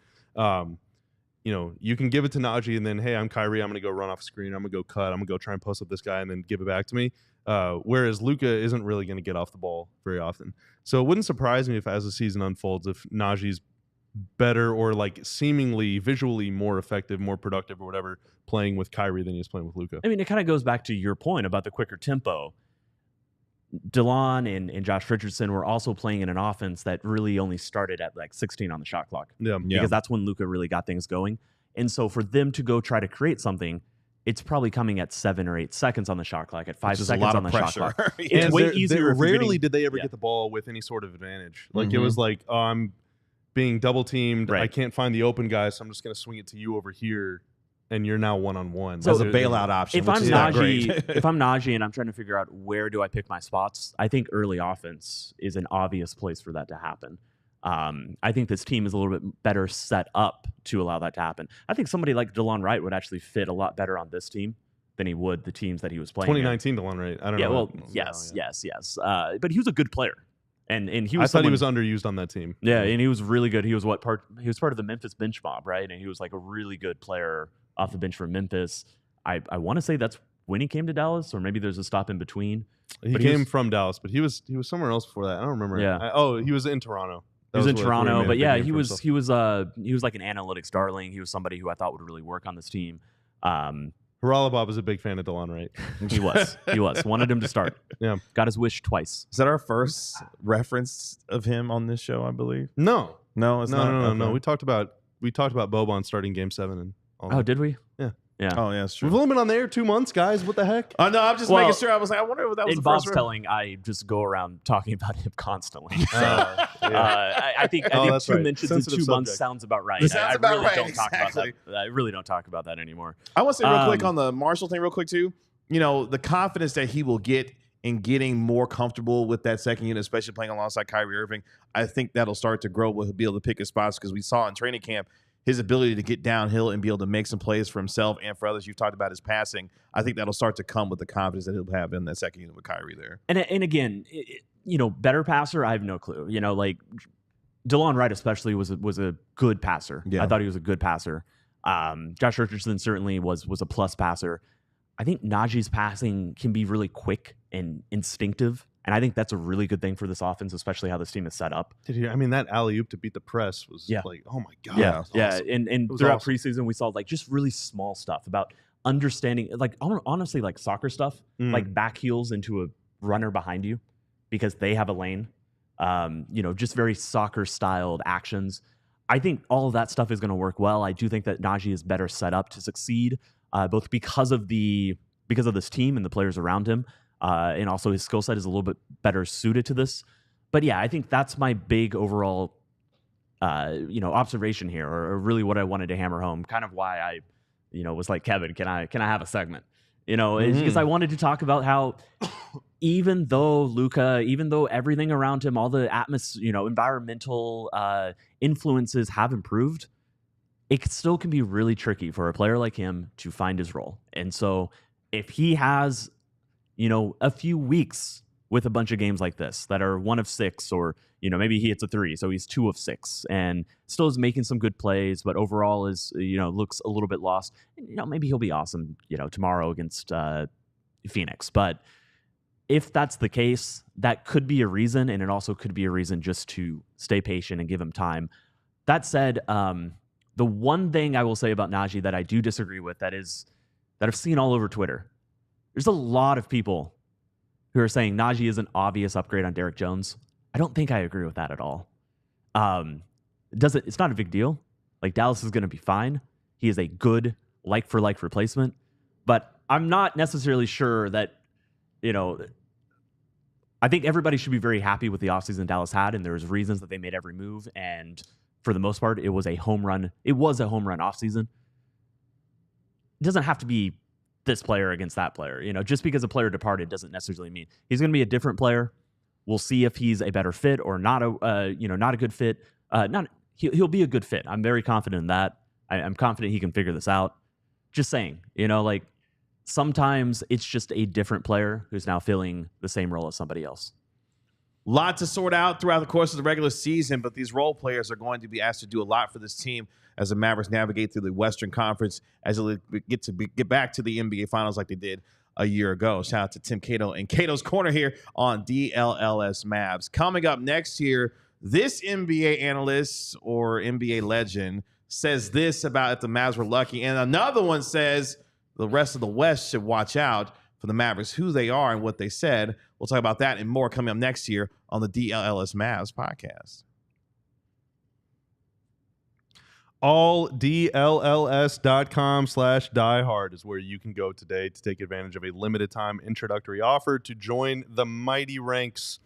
you know, you can give it to Najee and then, hey, I'm Kyrie, I'm going to go run off a screen, I'm going to go cut, I'm going to go try and post up this guy and then give it back to me. Whereas Luka isn't really going to get off the ball very often. So it wouldn't surprise me if, as the season unfolds, if Najee's better or like seemingly visually more effective, more productive or whatever playing with Kyrie than he's playing with Luka. I mean, it kind of goes back to your point about the quicker tempo. DeLon and Josh Richardson were also playing in an offense that really only started at like 16 on the shot clock. Yeah. Because that's when Luka really got things going. And so for them to go try to create something, it's probably coming at 7 or 8 seconds on the shot clock, at 5 seconds on the shot clock. It's way easier. Rarely did they ever get the ball with any sort of advantage. Like it was like, oh, I'm being double teamed. Right. I can't find the open guy, so I'm just going to swing it to you over here, and you're now 1-on-1. So as a bailout option. If I'm Najee and I'm trying to figure out where do I pick my spots, I think early offense is an obvious place for that to happen. I think this team is a little bit better set up to allow that to happen. I think somebody like DeLon Wright would actually fit a lot better on this team than he would the teams that he was playing. 2019 DeLon Wright. I don't know. Well, yes. But he was a good player. And he was. I thought he was underused on that team. Yeah, and he was really good. He was part of the Memphis bench mob, right? And he was like a really good player off the bench for Memphis. I want to say that's when he came to Dallas, or maybe there's a stop in between. He came from Dallas, but he was somewhere else before that. I don't remember. Yeah. He was in Toronto. He was in Toronto, but yeah, he was like an analytics darling. He was somebody who I thought would really work on this team. Haralabob is a big fan of DeLon Wright. He was. Wanted him to start. Yeah. Got his wish twice. Is that our first reference of him on this show, I believe? No. It's not. No. We talked about Boban starting Game 7 and all that. Oh, did we? Yeah. Yeah. Oh, yeah, that's true. We've only been on there 2 months, guys. What the heck? Oh, no, I'm just making sure. I was like, I wonder if that was the Bob's first telling, I just go around talking about him constantly. So I think 2 mentions in 2 months sounds about right. I really don't talk about that anymore. I want to say real quick on the Marshall thing real quick, too. You know, the confidence that he will get in getting more comfortable with that second unit, especially playing alongside Kyrie Irving, I think that'll start to grow. He'll be able to pick his spots because we saw in training camp his ability to get downhill and be able to make some plays for himself and for others. You've talked about his passing. I think that'll start to come with the confidence that he'll have in that second unit with Kyrie there. And again, better passer, I have no clue. DeLon Wright especially was a good passer. Yeah. I thought he was a good passer. Josh Richardson certainly was a plus passer. I think Najee's passing can be really quick and instinctive, and I think that's a really good thing for this offense, especially how this team is set up. That alley-oop to beat the press was like, oh my God. Yeah, awesome. And throughout preseason, we saw like just really small stuff about understanding, like honestly, like soccer stuff, like back heels into a runner behind you because they have a lane. Just very soccer-styled actions. I think all of that stuff is going to work well. I do think that Najee is better set up to succeed, both because of this team and the players around him, and also his skill set is a little bit better suited to this. But yeah, I think that's my big overall, observation here, or really what I wanted to hammer home. Kind of why I, was like, Kevin, can I have a segment? Is because I wanted to talk about how even though Luka, even though everything around him, all the environmental influences have improved, it still can be really tricky for a player like him to find his role. And so if he has, a few weeks with a bunch of games like this that are 1 of 6, or, maybe he hits a 3, so he's 2 of 6 and still is making some good plays, but overall is, looks a little bit lost. Maybe he'll be awesome, tomorrow against Phoenix. But if that's the case, that could be a reason, and it also could be a reason just to stay patient and give him time. That said, the one thing I will say about Najee that I do disagree with, that I've seen all over Twitter, there's a lot of people who are saying Najee is an obvious upgrade on Derrick Jones. I don't think I agree with that at all. It's not a big deal. Like, Dallas is going to be fine. He is a good like-for-like replacement. But I'm not necessarily sure that, I think everybody should be very happy with the offseason Dallas had, and there's reasons that they made every move. And for the most part, it was a home run. It was a home run offseason. It doesn't have to be this player against that player. Just because a player departed doesn't necessarily mean he's going to be a different player. We'll see if he's a better fit or not not a good fit. He'll be a good fit. I'm very confident in that. I'm confident he can figure this out. Just saying, sometimes it's just a different player who's now filling the same role as somebody else. Lot to sort out throughout the course of the regular season, but these role players are going to be asked to do a lot for this team as the Mavericks navigate through the Western Conference as they get back to the NBA Finals like they did a year ago. Shout out to Tim Cato and Cato's Corner here on DLLS Mavs. Coming up next here, this NBA analyst or NBA legend says this about if the Mavs were lucky, and another one says the rest of the West should watch out for the Mavericks, who they are and what they said. We'll talk about that and more coming up next year on the DLLS Mavs podcast. AllDLLS.com/diehard is where you can go today to take advantage of a limited time introductory offer to join the mighty ranks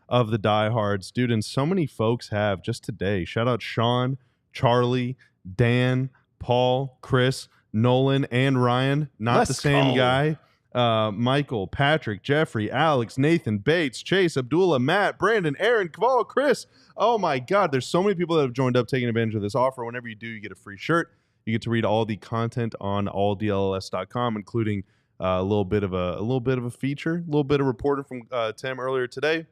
of the diehards. Dude, and so many folks have just today. Shout out Sean, Charlie, Dan, Paul, Chris, Nolan, and Ryan. Not the same guy. Michael, Patrick, Jeffrey, Alex, Nathan, Bates, Chase, Abdullah, Matt, Brandon, Aaron, Kaval, Chris. Oh my God, there's so many people that have joined up taking advantage of this offer. Whenever you do, you get a free shirt. You get to read all the content on alldlls.com, including a little bit of a feature, a little bit of reporting from Tim earlier today.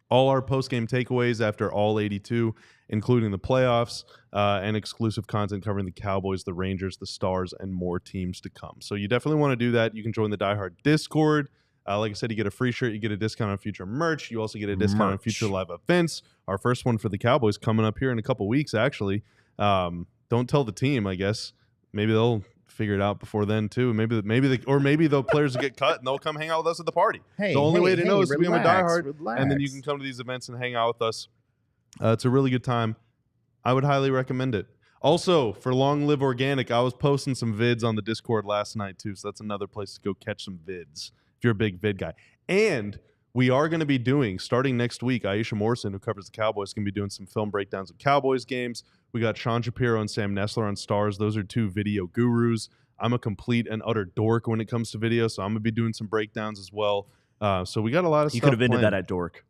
All our post-game takeaways after all 82, including the playoffs, and exclusive content covering the Cowboys, the Rangers, the Stars, and more teams to come. So you definitely want to do that. You can join the Die Hard Discord. Like I said, you get a free shirt. You get a discount on future merch. You also get a discount on future live events. Our first one for the Cowboys coming up here in a couple weeks, actually. Don't tell the team, I guess. Maybe they'll figure it out before then too. Maybe the players will get cut and they'll come hang out with us at the party. The only way to know is to become a diehard, and then you can come to these events and hang out with us. It's a really good time. I would highly recommend it. Also, for Long Live Organic, I was posting some vids on the Discord last night too, so that's another place to go catch some vids if you're a big vid guy. And we are going to be doing, starting next week, Aisha Morrison, who covers the Cowboys, is going to be doing some film breakdowns of Cowboys games. We got Sean Shapiro and Sam Nessler on Stars. Those are two video gurus. I'm a complete and utter dork when it comes to video, so I'm going to be doing some breakdowns as well. So we got a lot of stuff. You could have ended that at dork.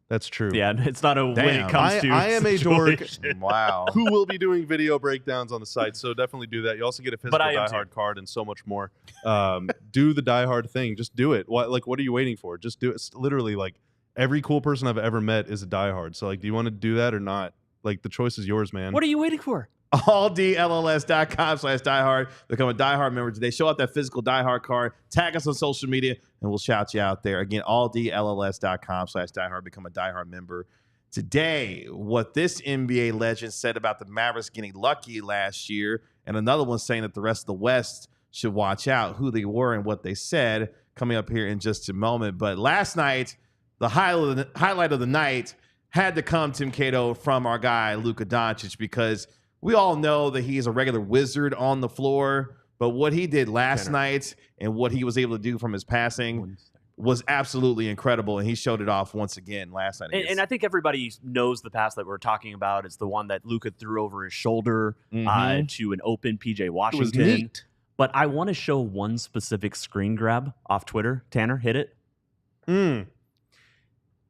That's true. Yeah, it's not a when it comes to I am situation. A dork. Wow. Who will be doing video breakdowns on the site, so definitely do that. You also get a physical Die Hard card and so much more. Do the Die Hard thing. Just do it. What are you waiting for? Just do it. It's literally like every cool person I've ever met is a diehard. So like, do you want to do that or not? Like, the choice is yours, man. What are you waiting for? AllDLLS.com/diehard. Become a diehard member today. Show out that physical diehard card. Tag us on social media, and we'll shout you out there. Again, AllDLLS.com/diehard. Become a diehard member today. What this NBA legend said about the Mavericks getting lucky last year, and another one saying that the rest of the West should watch out, who they were and what they said, coming up here in just a moment. But last night, the highlight of the night had to come, Tim Cato, from our guy Luka Doncic, because we all know that he is a regular wizard on the floor, but what he did last night and what he was able to do from his passing was absolutely incredible, and he showed it off once again last night. And I think everybody knows the pass that we're talking about. It's the one that Luka threw over his shoulder to an open PJ Washington. It was neat. But I want to show one specific screen grab off Twitter. Tanner, hit it.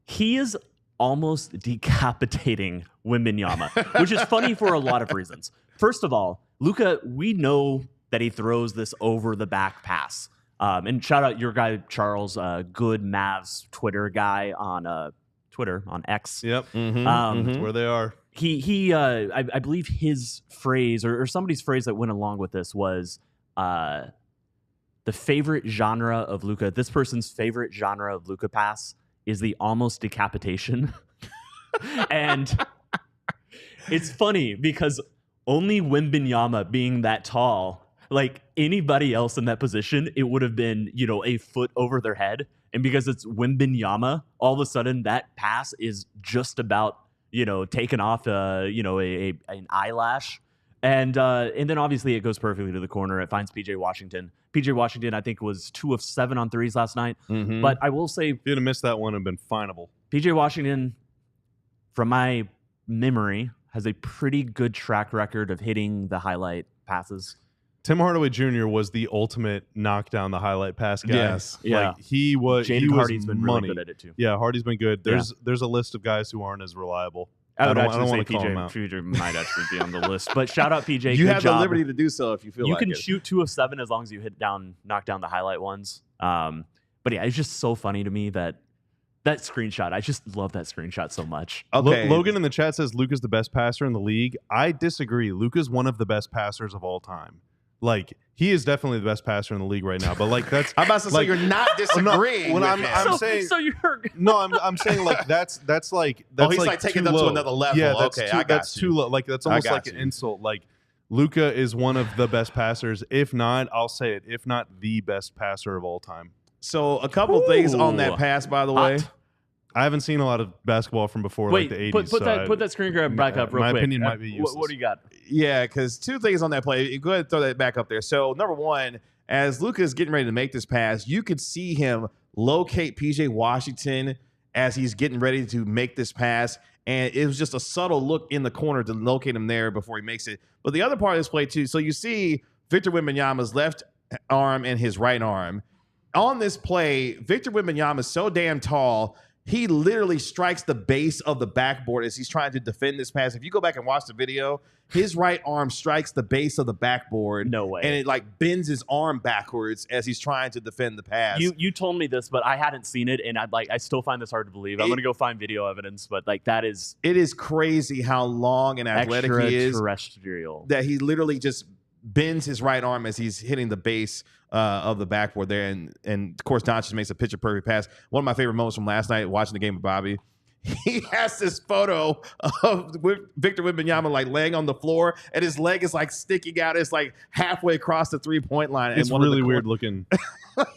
He is almost decapitating Wembanyama, which is funny for a lot of reasons. First of all, Luka, we know that he throws this over the back pass. And shout out your guy, Charles, good Mavs Twitter guy on Twitter, on X. Yep. That's where they are. I believe his phrase or somebody's phrase that went along with this was the favorite genre of Luka. This person's favorite genre of Luka pass is the almost decapitation. And it's funny because only Wembanyama being that tall, like anybody else in that position, it would have been, a foot over their head. And because it's Wembanyama, all of a sudden that pass is just about, taken off, an eyelash. And then obviously it goes perfectly to the corner. It finds PJ Washington. PJ Washington, I think, was 2 of 7 on threes last night. But I will say, if you'd have missed that one, it'd been finable. PJ Washington, from my memory, has a pretty good track record of hitting the highlight passes. Tim Hardaway Jr. was the ultimate knockdown the highlight pass guy. Yes. Yeah. He was. Jaden Hardy's been really good at it too. Yeah, Hardy's been good. There's a list of guys who aren't as reliable. I don't want to call him out. PJ might actually be on the list, but shout out PJ. You have the liberty to do so if you feel like it. You can shoot 2 of 7 as long as you knock down the highlight ones. But yeah, it's just so funny to me that screenshot. I just love that screenshot so much. Okay. Logan in the chat says Luka's the best passer in the league. I disagree. Luka's one of the best passers of all time. Like, he is definitely the best passer in the league right now. But like, that's I'm about to say you're not disagreeing. When I'm saying so you're I'm saying like that's like he's like taking them to another level. Yeah, that's too low. Like, that's almost like an insult. Like, Luka is one of the best passers. If not, I'll say it. If not the best passer of all time. So a couple things on that pass, by the way. I haven't seen a lot of basketball from before like the 80s. Put that screen grab back up real quick. My opinion might be useless. What do you got? Yeah, because 2 things on that play. Go ahead and throw that back up there. So number one, as Luka is getting ready to make this pass, you could see him locate PJ Washington as he's getting ready to make this pass. And it was just a subtle look in the corner to locate him there before he makes it. But the other part of this play too, so you see Victor Wembanyama's left arm and his right arm. On this play, Victor Wembanyama is so damn tall, he literally strikes the base of the backboard as he's trying to defend this pass. If you go back and watch the video, his right arm strikes the base of the backboard. No way. And it like bends his arm backwards as he's trying to defend the pass. You told me this, but I hadn't seen it, and I still find this hard to believe. I'm going to go find video evidence, but like that is... It is crazy how long and athletic he is. Extraterrestrial. That he literally just bends his right arm as he's hitting the base of the backboard there. And of course, Doncic makes a picture-perfect pass. One of my favorite moments from last night, watching the game with Bobby, he has this photo of Victor Wembanyama like laying on the floor, and his leg is like sticking out. It's like halfway across the 3-point line. It's really weird looking.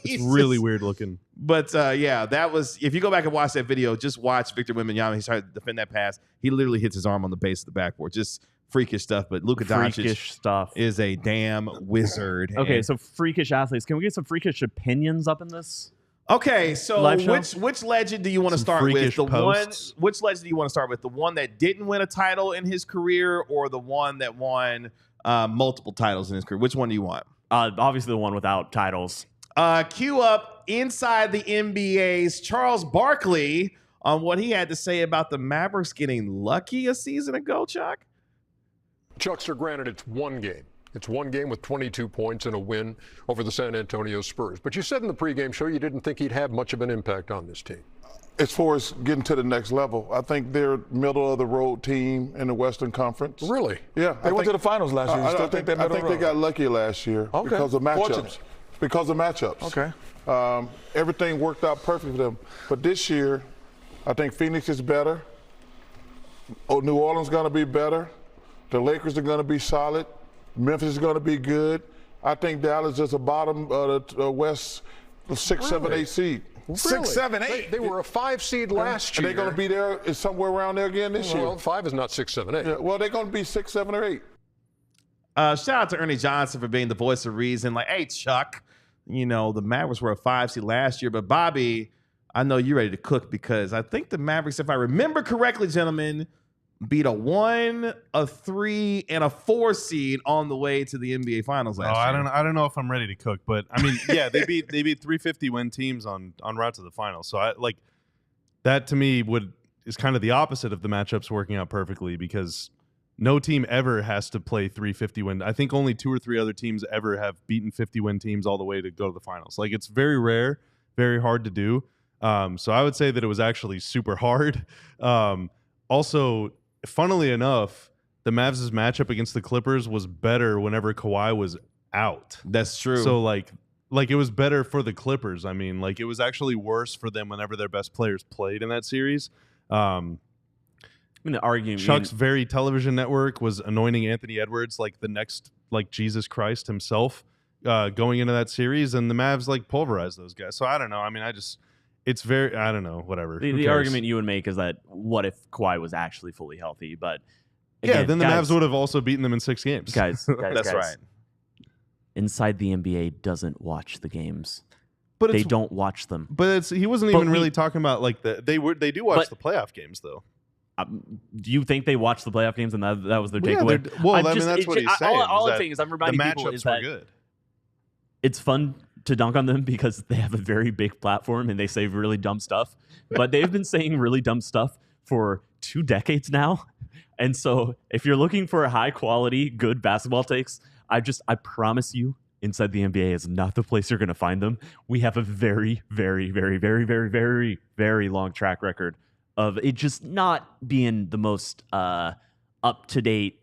It's really weird looking. But yeah, that was, if you go back and watch that video, just watch Victor Wembanyama. He started to defend that pass. He literally hits his arm on the base of the backboard. Just freakish stuff. But Luka Doncic is a damn wizard. Okay, so freakish athletes. Can we get some freakish opinions up in this? Okay, so which legend do you want to start with? Which legend do you want to start with? The one that didn't win a title in his career, or the one that won multiple titles in his career? Which one do you want? Obviously the one without titles. Cue up inside the NBA's Charles Barkley on what he had to say about the Mavericks getting lucky a season ago, Chuck. Chuckster, granted, it's one game. It's one game with 22 points and a win over the San Antonio Spurs. But you said in the pregame show you didn't think he'd have much of an impact on this team. As far as getting to the next level, I think they're middle of the road team in the Western Conference. Really? Yeah. They went to the finals last year. I think they got lucky last year because of matchups. Because of matchups. Okay. Everything worked out perfect for them. But this year, I think Phoenix is better. New Orleans is going to be better. The Lakers are going to be solid. Memphis is going to be good. I think Dallas is a bottom of the West 6, 7, 8 seed. Really? 6, 7, 8. They were a 5 seed last year. Are they going to be there somewhere around there again this year? Well, 5 is not 6, 7, 8. Yeah, well, they're going to be 6, 7, or 8. Shout out to Ernie Johnson for being the voice of reason. Like, hey, Chuck, the Mavericks were a 5 seed last year, but Bobby, I know you're ready to cook because I think the Mavericks, if I remember correctly, gentlemen, beat a 1, a 3, and a 4 seed on the way to the NBA Finals last year. I don't know if I'm ready to cook, but I mean, yeah, they beat 350 win teams on route to the finals. So that to me is kind of the opposite of the matchups working out perfectly because no team ever has to play 350 win. I think only 2 or 3 other teams ever have beaten 50 win teams all the way to go to the finals. Like it's very rare, very hard to do. So I would say that it was actually super hard. Also, funnily enough, the Mavs' matchup against the Clippers was better whenever Kawhi was out. That's true. So like it was better for the Clippers. I mean, like it was actually worse for them whenever their best players played in that series. The argument, Chuck's very television network was anointing Anthony Edwards like the next Jesus Christ himself going into that series, and the Mavs pulverized those guys. So I don't know. I mean, I don't know, whatever. The argument you would make is that what if Kawhi was actually fully healthy? But again, then the Mavs would have also beaten them in 6 games. Guys, that's right. Inside the NBA doesn't watch the games. But they don't watch them. But he wasn't even really talking about they do watch the playoff games though. Do you think they watched the playoff games and that was their takeaway? That's what he's saying. All I'm saying is I'm reminding people is that good. It's fun to dunk on them because they have a very big platform and they say really dumb stuff. But they've been saying really dumb stuff for 2 decades now. And so if you're looking for a high quality, good basketball takes, I promise you, Inside the NBA is not the place you're going to find them. We have a very, very, very, very, very, very, very long track record of it just not being the most up-to-date,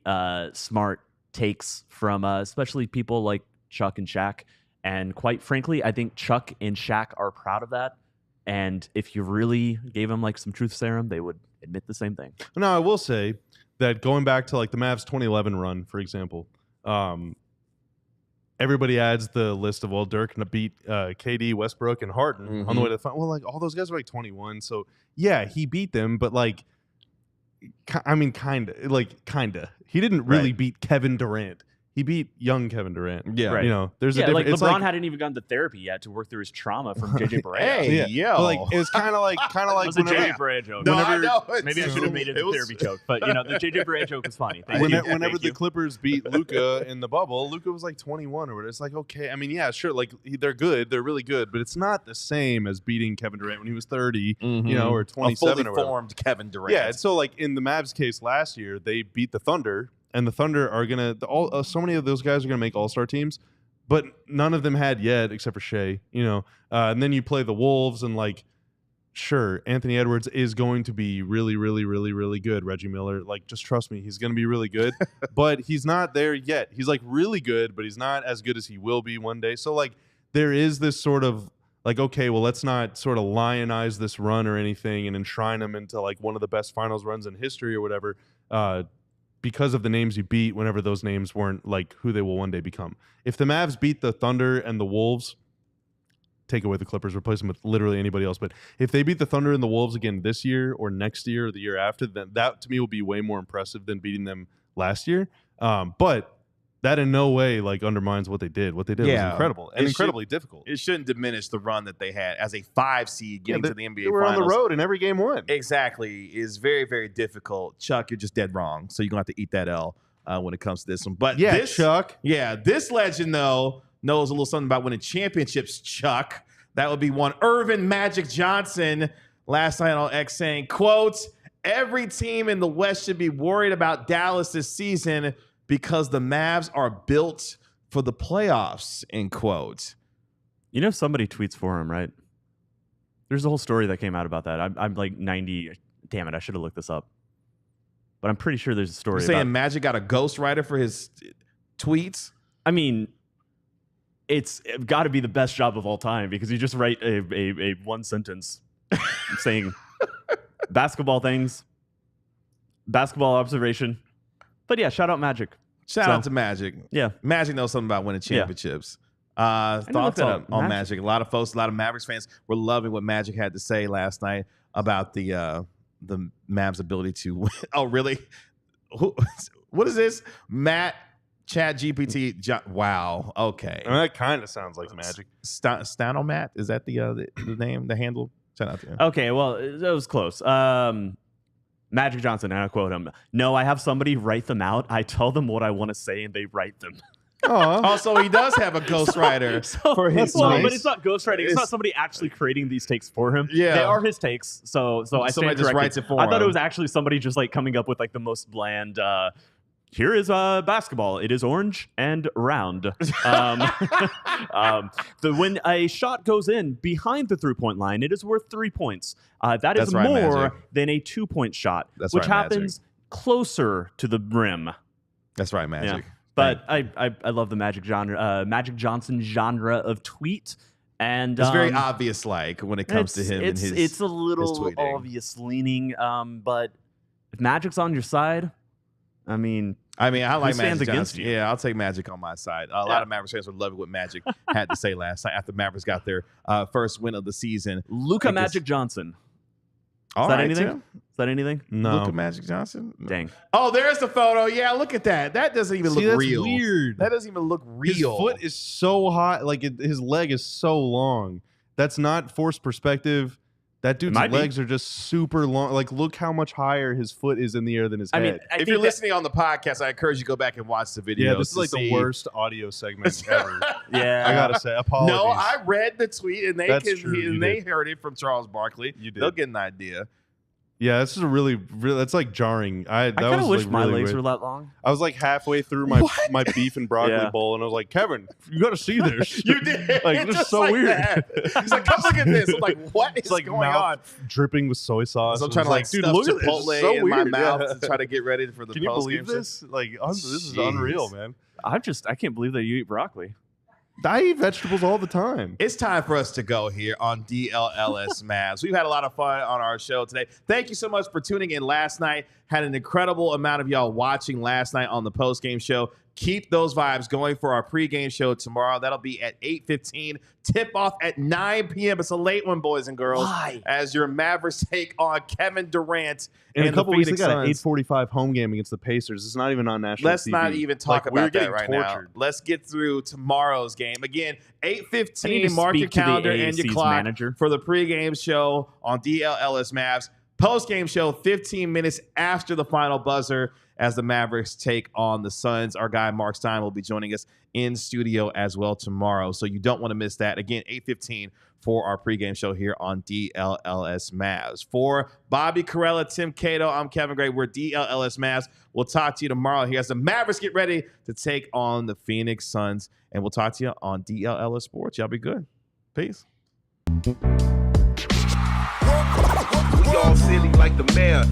smart takes from especially people like Chuck and Shaq. And quite frankly, I think Chuck and Shaq are proud of that. And if you really gave them some truth serum, they would admit the same thing. No, I will say that going back to the Mavs 2011 run, for example, everybody adds the list of Dirk beat KD, Westbrook, and Harden on the way to the final. Well, all those guys were 21, so yeah, he beat them, but kinda. He didn't really beat Kevin Durant. He beat young Kevin Durant. Yeah, right. There's a difference. LeBron hadn't even gone to therapy yet to work through his trauma from JJ Barea. It's kind of like it was a JJ Barea joke. No, I know. Maybe I should have made it a therapy joke, but the JJ Barea joke was funny. Whenever the Clippers beat Luka in the bubble, Luka was 21 or whatever. It's okay. I mean, yeah, sure. They're good. They're really good, but it's not the same as beating Kevin Durant when he was 30, or 27 a fully or formed Kevin Durant. Yeah. So in the Mavs case last year, they beat the Thunder. And the Thunder are so many of those guys are gonna make All-Star teams, but none of them had yet, except for Shea. And then you play the Wolves, and sure, Anthony Edwards is going to be really, really, really, really good. Reggie Miller, just trust me, he's gonna be really good. But he's not there yet. He's really good, but he's not as good as he will be one day. So there is this sort of okay, well, let's not sort of lionize this run or anything and enshrine him into one of the best finals runs in history or whatever. Because of the names you beat whenever those names weren't who they will one day become. If the Mavs beat the Thunder and the Wolves, take away the Clippers, replace them with literally anybody else. But if they beat the Thunder and the Wolves again this year or next year or the year after, then that to me will be way more impressive than beating them last year. But that in no way undermines what they did. What they did was incredible and incredibly difficult. It shouldn't diminish the run that they had as a 5 seed getting to the NBA they were Finals. On the road and every game won. Exactly. Is very, very difficult. Chuck, you're just dead wrong. So you're going to have to eat that L when it comes to this one. But Chuck. Yeah, this legend, though, knows a little something about winning championships, Chuck. That would be one Irvin Magic Johnson last night on X saying, quote, every team in the West should be worried about Dallas this season because the Mavs are built for the playoffs, end quote. You know, somebody tweets for him, right? There's a whole story that came out about that. I'm like 90. Damn it, I should have looked this up. But I'm pretty sure there's a story. You're saying Magic got a ghostwriter for his tweets? I mean, it's got to be the best job of all time because you just write a one sentence saying basketball things, basketball observation. But yeah, shout out Magic. Shout out to Magic. Yeah. Magic knows something about winning championships. Thoughts on Magic. A lot of folks, a lot of Mavericks fans were loving what Magic had to say last night about the Mavs' ability to win. Oh, really? What is this? Matt Chat GPT. Wow. Okay. I mean, that kind of sounds like Magic. Stanomat? Is that the name, the handle? Shout out to him. Okay, well, that was close. Magic Johnson, and I quote him, "No, I have somebody write them out. I tell them what I want to say, and they write them." Also, he does have a ghostwriter for his takes. But it's not ghostwriting. It's not somebody actually creating these takes for him. Yeah. They are his takes. So I somebody just writes it for him. I thought it was actually somebody just like coming up with like the most bland, here is basketball. It is orange and round. When a shot goes in behind the 3-point line, it is worth 3 points. That is more than a 2-point shot, which happens closer to the rim. That's right, Magic. Yeah. But I love the Magic genre, Magic Johnson genre of tweet. And it's very obvious, like when it comes to him and his. It's a little obvious leaning, but if Magic's on your side, I mean, I like Magic Johnson. Yeah, I'll take Magic on my side. A lot of Mavericks fans were loving what Magic had to say last night after Mavericks got their first win of the season. Luka Magic Johnson. Is that anything? No. Luka Magic Johnson? No. Dang. Oh, there's the photo. Yeah, look at that. That doesn't even look real. Weird. That doesn't even look real. His foot is so high. Like his leg is so long. That's not forced perspective. That dude's legs are just super long. Like, look how much higher his foot is in the air than his head. Mean, if you're listening on the podcast, I encourage you to go back and watch the video. Yeah, this is like the worst audio segment ever. Yeah. I got to say, apologies. No, I read the tweet, and they heard it from Charles Barkley. You did. They'll get an idea. Yeah, this is a really that's like jarring. I kind of wish my legs were that long. I was like halfway through my beef and broccoli bowl, and I was like, Kevin, you got to see this. You did. Like, this is so weird. He's like, come look at this. I'm like, what is like going on? Dripping with soy sauce. So I'm trying to like, dude, look at Chipotle so in my mouth to try to get ready for the Can you believe this? Like, this is unreal, man. I can't believe that you eat broccoli. I eat vegetables all the time. It's time for us to go here on DLLS Mavs. We've had a lot of fun on our show today. Thank you so much for tuning in last night. Had an incredible amount of y'all watching last night on the post-game show. Keep those vibes going for our pregame show tomorrow. That'll be at 8:15. Tip-off at 9 p.m. It's a late one, boys and girls. Why? As your Mavericks take on Kevin Durant in a couple weeks, Phoenix they got an Suns. 8:45 home game against the Pacers. It's not even on national Let's TV. not even talk about that right tortured. now. Let's get through tomorrow's game. Again, 8:15. Mark your calendar and your clock for the pregame show on DLLS Mavs. Post-game show 15 minutes after the final buzzer as the Mavericks take on the Suns. Our guy Mark Stein will be joining us in studio as well tomorrow, so you don't want to miss that. Again, 8:15 for our pregame show here on DLLS Mavs. For Bobby Carella, Tim Cato, I'm Kevin Gray. We're DLLS Mavs. We'll talk to you tomorrow here as the Mavericks get ready to take on the Phoenix Suns, and we'll talk to you on DLLS Sports. Y'all be good. Peace. We all silly like the mayor.